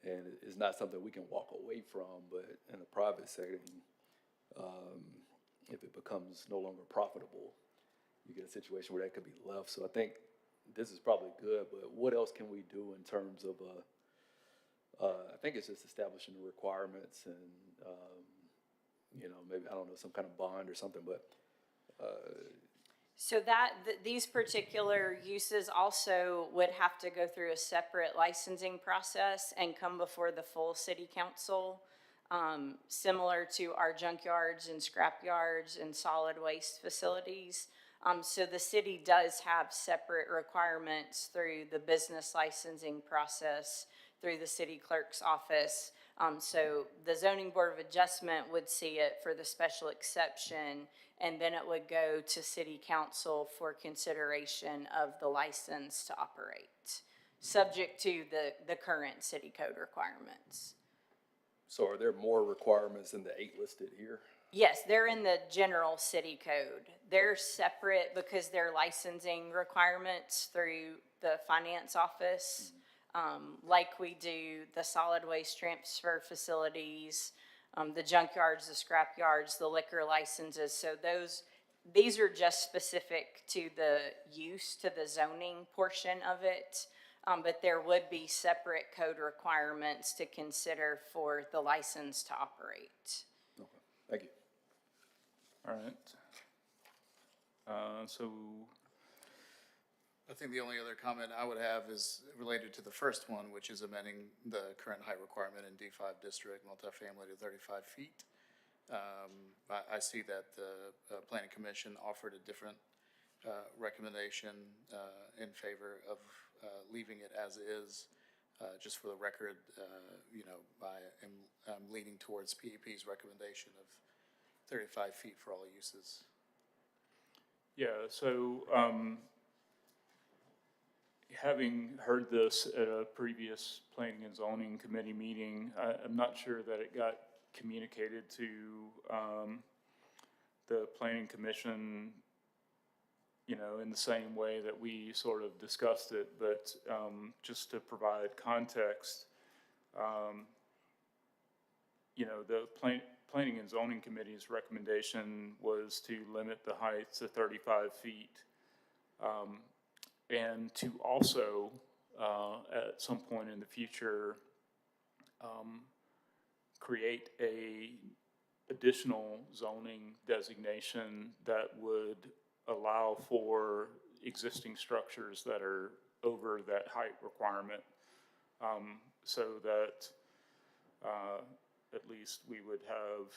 And it's not something we can walk away from, but in a private setting, if it becomes no longer profitable, you get a situation where that could be left. So I think this is probably good, but what else can we do in terms of, I think it's just establishing the requirements and, maybe, I don't know, some kind of bond or something, but, So these particular uses also would have to go through a separate licensing process and come before the full city council, similar to our junkyards and scrapyards and solid waste facilities. So the city does have separate requirements through the business licensing process, through the city clerk's office. So the zoning board of adjustment would see it for the special exception, and then it would go to city council for consideration of the license to operate, subject to the current city code requirements. so are there more requirements than the 8 listed here? Yes, they're in the general city code. They're separate because they're licensing requirements through the finance office, like we do the solid waste transfer facilities, the junkyards, the scrapyards, the liquor licenses. So these are just specific to the use, to the zoning portion of it. But there would be separate code requirements to consider for the license to operate. Okay, thank you. All right. So, I think the only other comment I would have is related to the first one, which is amending the current height requirement in D5 district multifamily to 35 feet. I see that the planning commission offered a different recommendation in favor of leaving it as is. Just for the record, I'm leaning towards PEP's recommendation of 35 feet for all uses. yeah, so, having heard this at a previous planning and zoning committee meeting, I'm not sure that it got communicated to, the planning commission, in the same way that we sort of discussed it, but, just to provide context, the planning and zoning committee's recommendation was to limit the height to 35 feet. And to also, at some point in the future, create a additional zoning designation that would allow for existing structures that are over that height requirement, so that, at least we would have,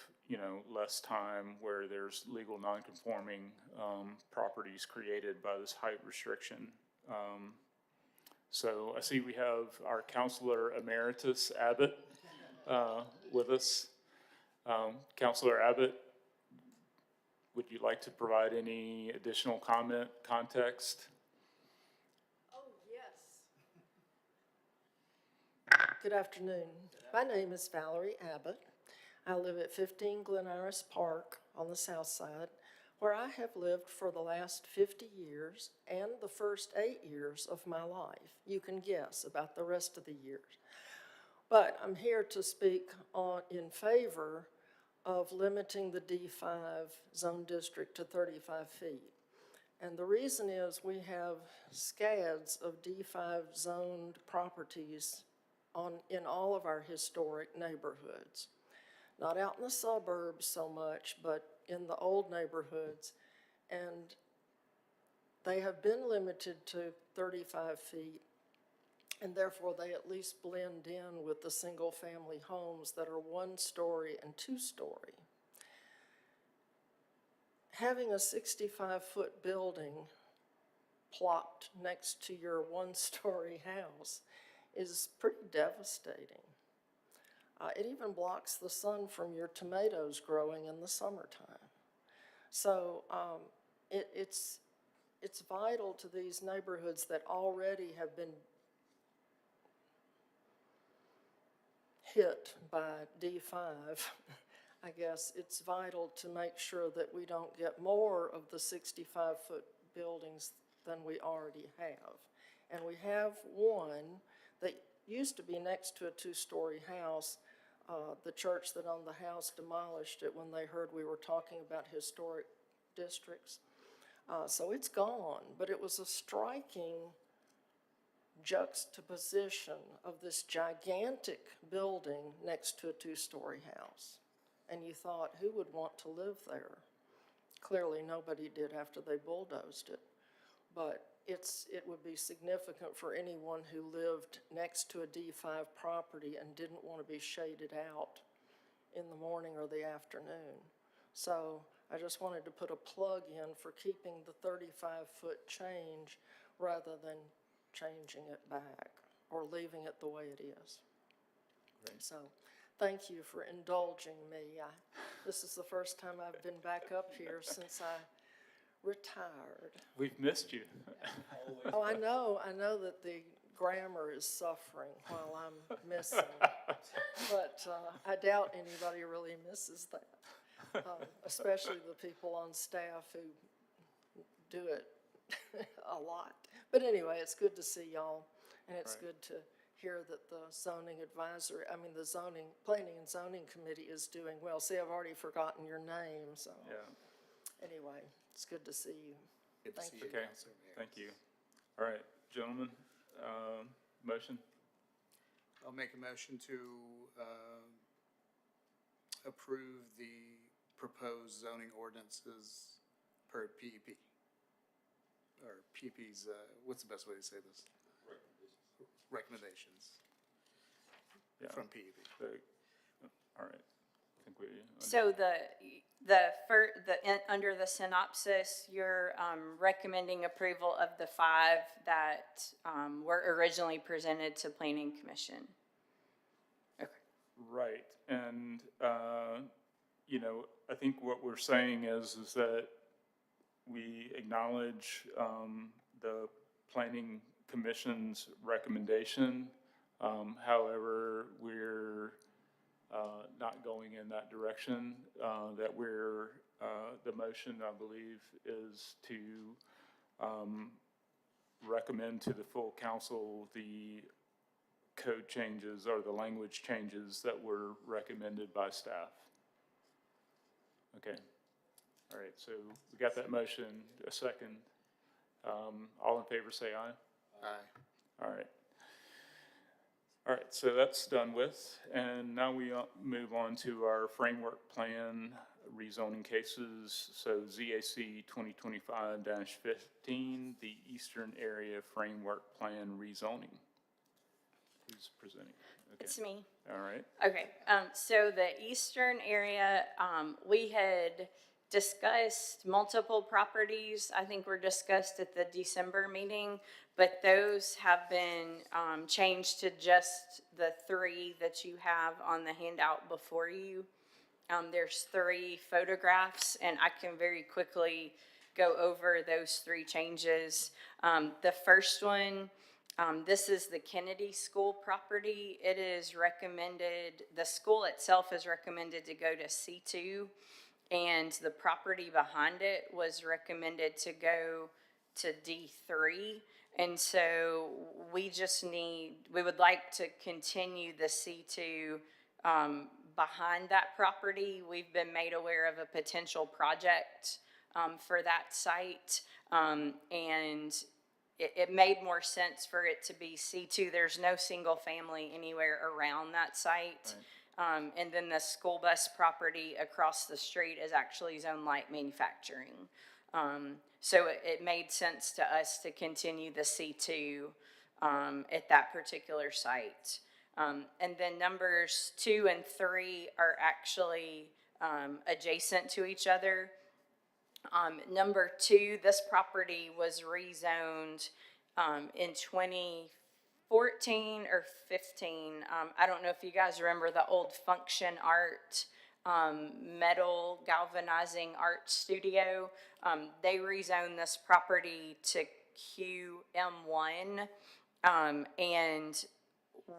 less time where there's legal nonconforming, properties created by this height restriction. So I see we have our Counselor Emeritus Abbott, with us. Counselor Abbott, would you like to provide any additional context? Oh, yes. Good afternoon. My name is Valerie Abbott. I live at 15 Glen Iris Park on the south side, where I have lived for the last 50 years and the first 8 years of my life. You can guess about the rest of the years. But I'm here to speak in favor of limiting the D5 zone district to 35 feet. And the reason is we have scads of D5 zoned properties in all of our historic neighborhoods. Not out in the suburbs so much, but in the old neighborhoods. And They have been limited to 35 feet, and therefore they at least blend in with the single-family homes that are 1-story and 2-story. Having a 65-foot building plopped next to your 1-story house is pretty devastating. It even blocks the sun from your tomatoes growing in the summertime. So it's vital to these neighborhoods that already have been hit by D5. I guess it's vital to make sure that we don't get more of the 65-foot buildings than we already have. And we have one that used to be next to a 2-story house. The church that owned the house demolished it when they heard we were talking about historic districts. So it's gone, but it was a striking juxtaposition of this gigantic building next to a 2-story house. And you thought, who would want to live there? Clearly nobody did after they bulldozed it. But it would be significant for anyone who lived next to a D5 property and didn't want to be shaded out in the morning or the afternoon. So I just wanted to put a plug in for keeping the 35-foot change rather than changing it back or leaving it the way it is. Great. So thank you for indulging me. This is the first time I've been back up here since I retired. We've missed you. Oh, I know that the grammar is suffering while I'm missing, but I doubt anybody really misses that, especially the people on staff who do it a lot. But anyway, it's good to see y'all, and it's Right. good to hear that the the planning and zoning committee is doing well. See, I've already forgotten your name, so Yeah, anyway, it's good to see you. Good to Thank see you. you, okay, Counselor Mears. thank you. All right, gentlemen, motion? I'll make a motion to approve the proposed zoning ordinances per PEP. Or PEP's, what's the best way to say this? Recommendations Yeah. from PEP. All right, I think we. So under the synopsis, you're recommending approval of the 5 that were originally presented to Planning Commission. Okay. Right, and, I think what we're saying is that we acknowledge the Planning Commission's recommendation. However, we're not going in that direction, that the motion, I believe, is to recommend to the full council the code changes or the language changes that were recommended by staff. Okay, all right, so we got that motion, a second. All in favor say aye. Aye. All right. All right, so that's done with, and now we move on to our framework plan rezoning cases. So ZAC 2025-15, the Eastern Area Framework Plan rezoning. Who's presenting? Okay. It's me. All right. Okay, so the eastern area, we had discussed multiple properties, I think were discussed at the December meeting, but those have been, changed to just the 3 that you have on the handout before you. There's 3 photographs, and I can very quickly go over those 3 changes. The first one, this is the Kennedy School property. It is recommended, the school itself is recommended to go to C2, and the property behind it was recommended to go to D3. And so we would like to continue the C2 behind that property. We've been made aware of a potential project for that site, and it made more sense for it to be C2. There's no single family anywhere around that site. Right. And then the school bus property across the street is actually Zone Light Manufacturing. So it made sense to us to continue the C2 at that particular site. And then numbers 2 and 3 are actually adjacent to each other. Number 2, this property was rezoned in 2014 or 15. I don't know if you guys remember the old Function Art metal galvanizing art studio. They rezoned this property to QM1, and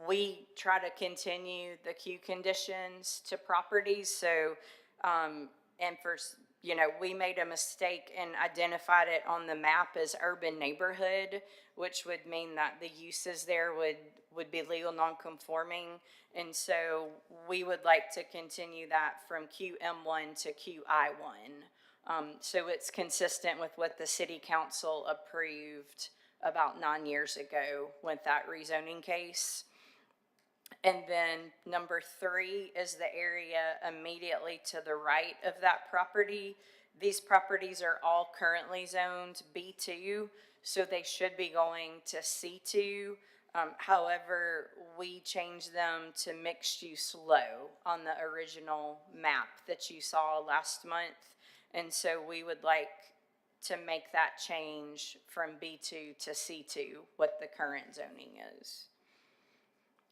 we try to continue the Q conditions to properties. So, and for, we made a mistake and identified it on the map as urban neighborhood, which would mean that the uses there would be legal nonconforming. And so we would like to continue that from QM1 to QI1. So it's consistent with what the city council approved about 9 years ago with that rezoning case. And then number 3 is the area immediately to the right of that property. These properties are all currently zoned B2, so they should be going to C2. However, we changed them to mixed use low on the original map that you saw last month. And so we would like to make that change from B2 to C2, what the current zoning is.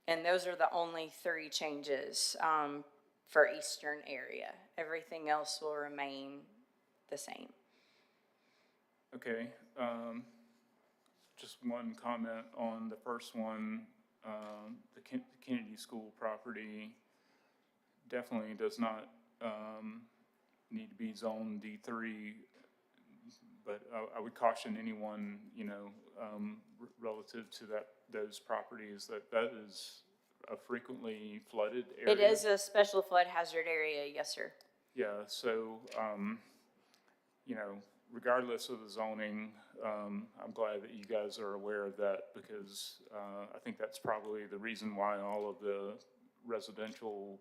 And those are the only 3 changes for Eastern area. Everything else will remain the same. Okay, just one comment on the first one. The Kennedy School property definitely does not need to be zoned D3, but I would caution anyone, relative to those properties, that is a frequently flooded area. It is a special flood hazard area, yes, sir. Yeah, so, regardless of the zoning, I'm glad that you guys are aware of that, because I think that's probably the reason why all of the residential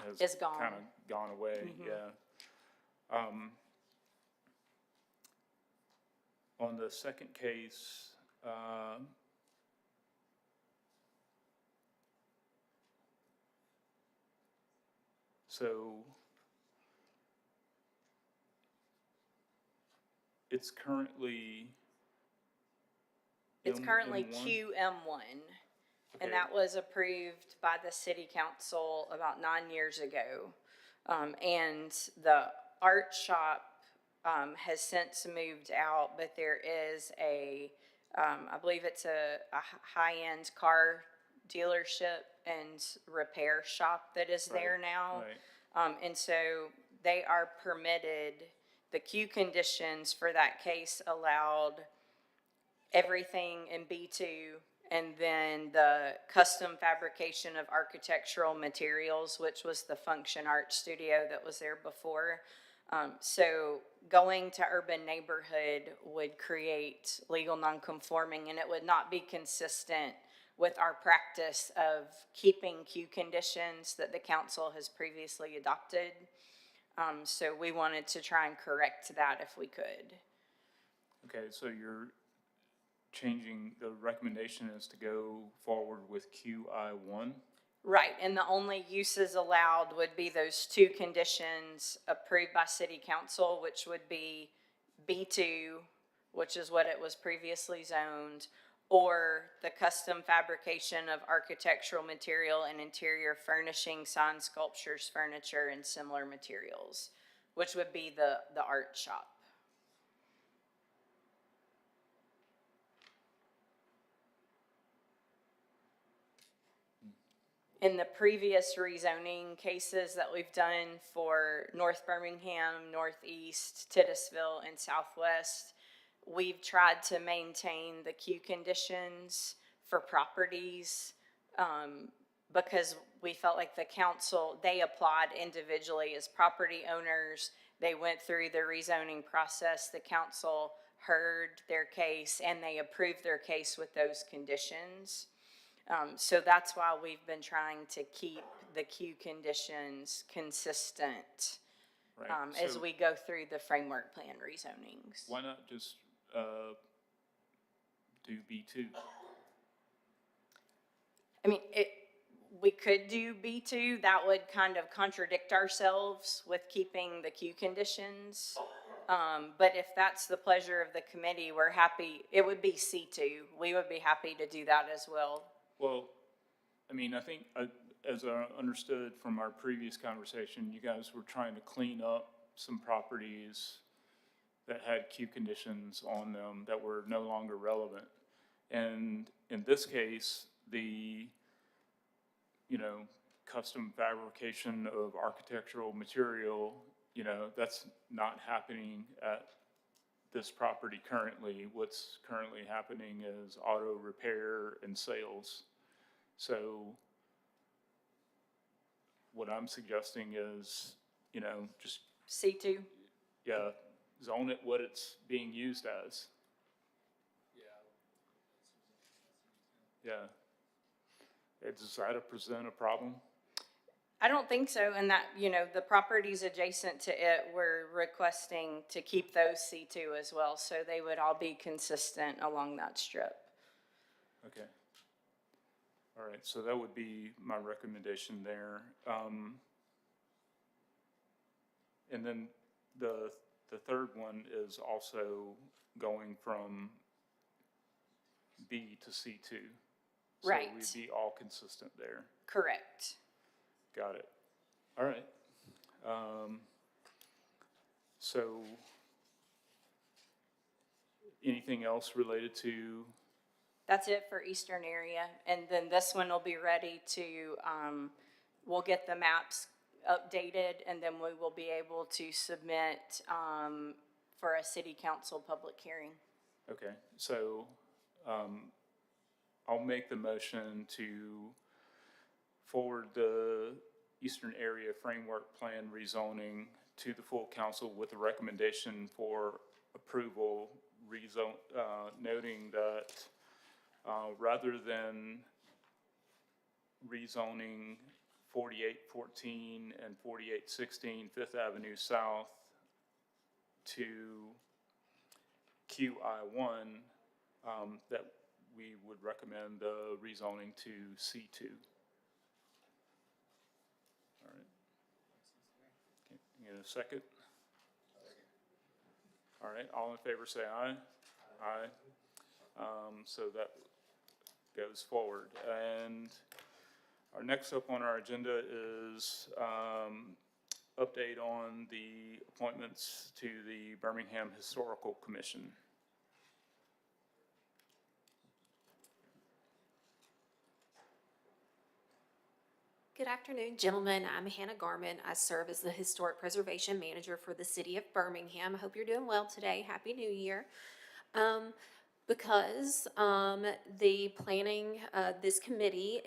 has Is gone. kind of gone away, yeah. On the second case, so it's currently It's currently M1? QM1. Okay. And that was approved by the city council about 9 years ago. And the art shop has since moved out, but there is I believe it's a high-end car dealership and repair shop that is there now. Right. And so they are permitted, the Q conditions for that case allowed everything in B2, and then the custom fabrication of architectural materials, which was the Function Art Studio that was there before. So going to urban neighborhood would create legal nonconforming, and it would not be consistent with our practice of keeping Q conditions that the council has previously adopted. So we wanted to try and correct that if we could. Okay, so you're changing, the recommendation is to go forward with QI1? Right, and the only uses allowed would be those 2 conditions approved by city council, which would be B2, which is what it was previously zoned, or the custom fabrication of architectural material and interior furnishing, sign sculptures, furniture, and similar materials, which would be the art shop. In the previous rezoning cases that we've done for North Birmingham, Northeast, Titusville, and Southwest, we've tried to maintain the Q conditions for properties because we felt like the council, they applied individually as property owners. They went through the rezoning process. The council heard their case and they approved their case with those conditions. So that's why we've been trying to keep the Q conditions consistent Right, as so we go through the framework plan rezonings. why not just, do B2? I mean, we could do B2, that would kind of contradict ourselves with keeping the Q conditions. But if that's the pleasure of the committee, we're happy, it would be C2. We would be happy to do that as well. Well, I mean, I think, as I understood from our previous conversation, you guys were trying to clean up some properties that had Q conditions on them that were no longer relevant. And in this case, the, custom fabrication of architectural material, that's not happening at this property currently. What's currently happening is auto repair and sales. So what I'm suggesting is, just, C2? yeah, zone it what it's being used as. Yeah. Does that present a problem? I don't think so, and that, the properties adjacent to it, we're requesting to keep those C2 as well, so they would all be consistent along that strip. Okay. All right, so that would be my recommendation there. And then the third one is also going from B to C2. Right. So we'd be all consistent there. Correct. Got it. All right. So anything else related to, That's it for eastern area, and then this one will be ready to, we'll get the maps updated, and then we will be able to submit, for a city council public hearing. okay, so, I'll make the motion to forward the Eastern Area Framework Plan rezoning to the full council with a recommendation for approval, noting that, rather than rezoning 4814 and 4816 Fifth Avenue South to QI1, that we would recommend the rezoning to C2. All right. Okay, you get a second? All right, all in favor say aye. Aye. So that goes forward. And our next up on our agenda is update on the appointments to the Birmingham Historical Commission. Good afternoon, gentlemen. I'm Hannah Garman. I serve as the Historic Preservation Manager for the City of Birmingham. I hope you're doing well today. Happy New Year. Because the planning, this committee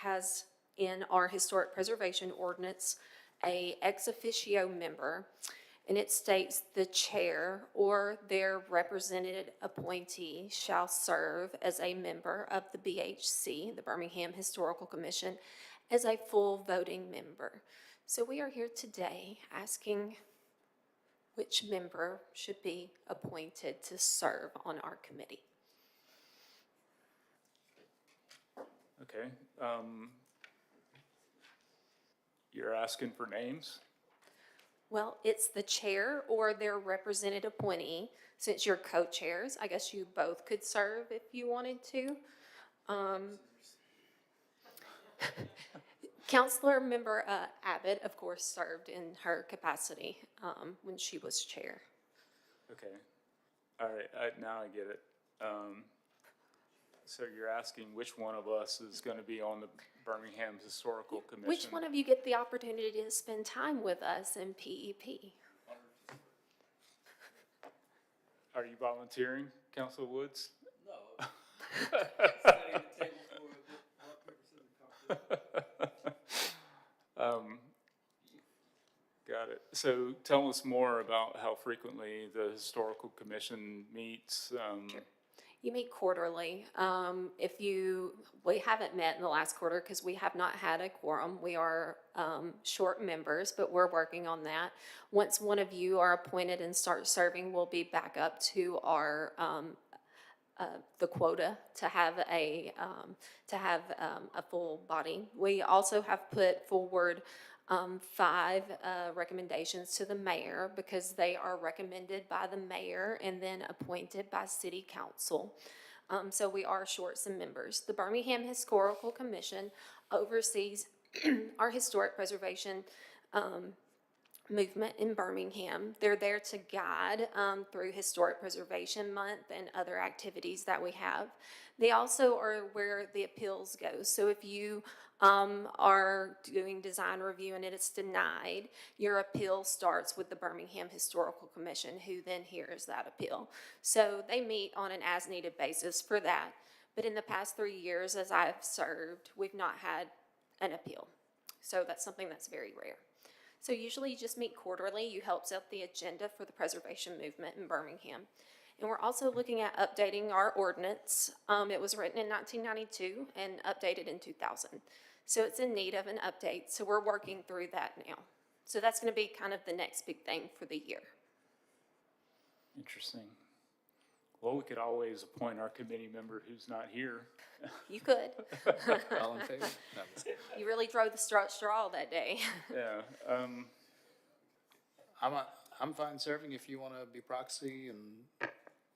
has in our Historic Preservation Ordinance a ex officio member, and it states the chair or their represented appointee shall serve as a member of the BHC, the Birmingham Historical Commission, as a full voting member. So we are here today asking which member should be appointed to serve on our committee. Okay. You're asking for names? Well, it's the chair or their represented appointee. Since you're co-chairs, I guess you both could serve if you wanted to. Councilor member Abbott, of course, served in her capacity when she was chair. Okay. All right, now I get it. So you're asking which one of us is going to be on the Birmingham Historical Commission? Which one of you get the opportunity to spend time with us in PEP? Are you volunteering, Councilor Woods? No. Got it. So tell us more about how frequently the Historical Commission meets. Sure. You meet quarterly. We haven't met in the last quarter because we have not had a quorum. We are short members, but we're working on that. Once one of you are appointed and start serving, we'll be back up to our the quota to have a full body. We also have put forward 5 recommendations to the mayor because they are recommended by the mayor and then appointed by city council. So we are short some members. The Birmingham Historical Commission oversees our historic preservation movement in Birmingham. They're there to guide through Historic Preservation Month and other activities that we have. They also are where the appeals go. So if you are doing design review and it is denied, your appeal starts with the Birmingham Historical Commission, who then hears that appeal. So they meet on an as-needed basis for that. But in the past 3 years, as I've served, we've not had an appeal. So that's something that's very rare. So usually you just meet quarterly. You help set the agenda for the preservation movement in Birmingham. And we're also looking at updating our ordinance. It was written in 1992 and updated in 2000. So it's in need of an update. So we're working through that now. So that's going to be kind of the next big thing for the year. Interesting. Well, we could always appoint our committee member who's not here. You could. All in favor? No, I'm just kidding. You really drove the straw that day. Yeah, I'm fine serving if you want to be proxy and.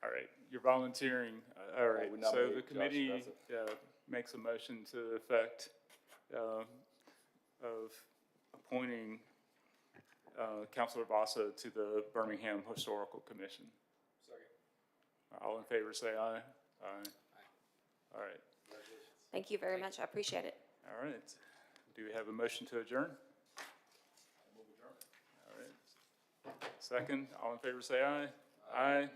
all right, you're volunteering. All right, we so nominate the Josh committee Bassett. makes a motion to the effect of appointing Counselor Vasa to the Birmingham Historical Commission. All in favor, say aye. Aye. All right, Thank you very much. I appreciate it. all right. Do we have a motion to adjourn? All right. Second, all in favor, say aye. Aye.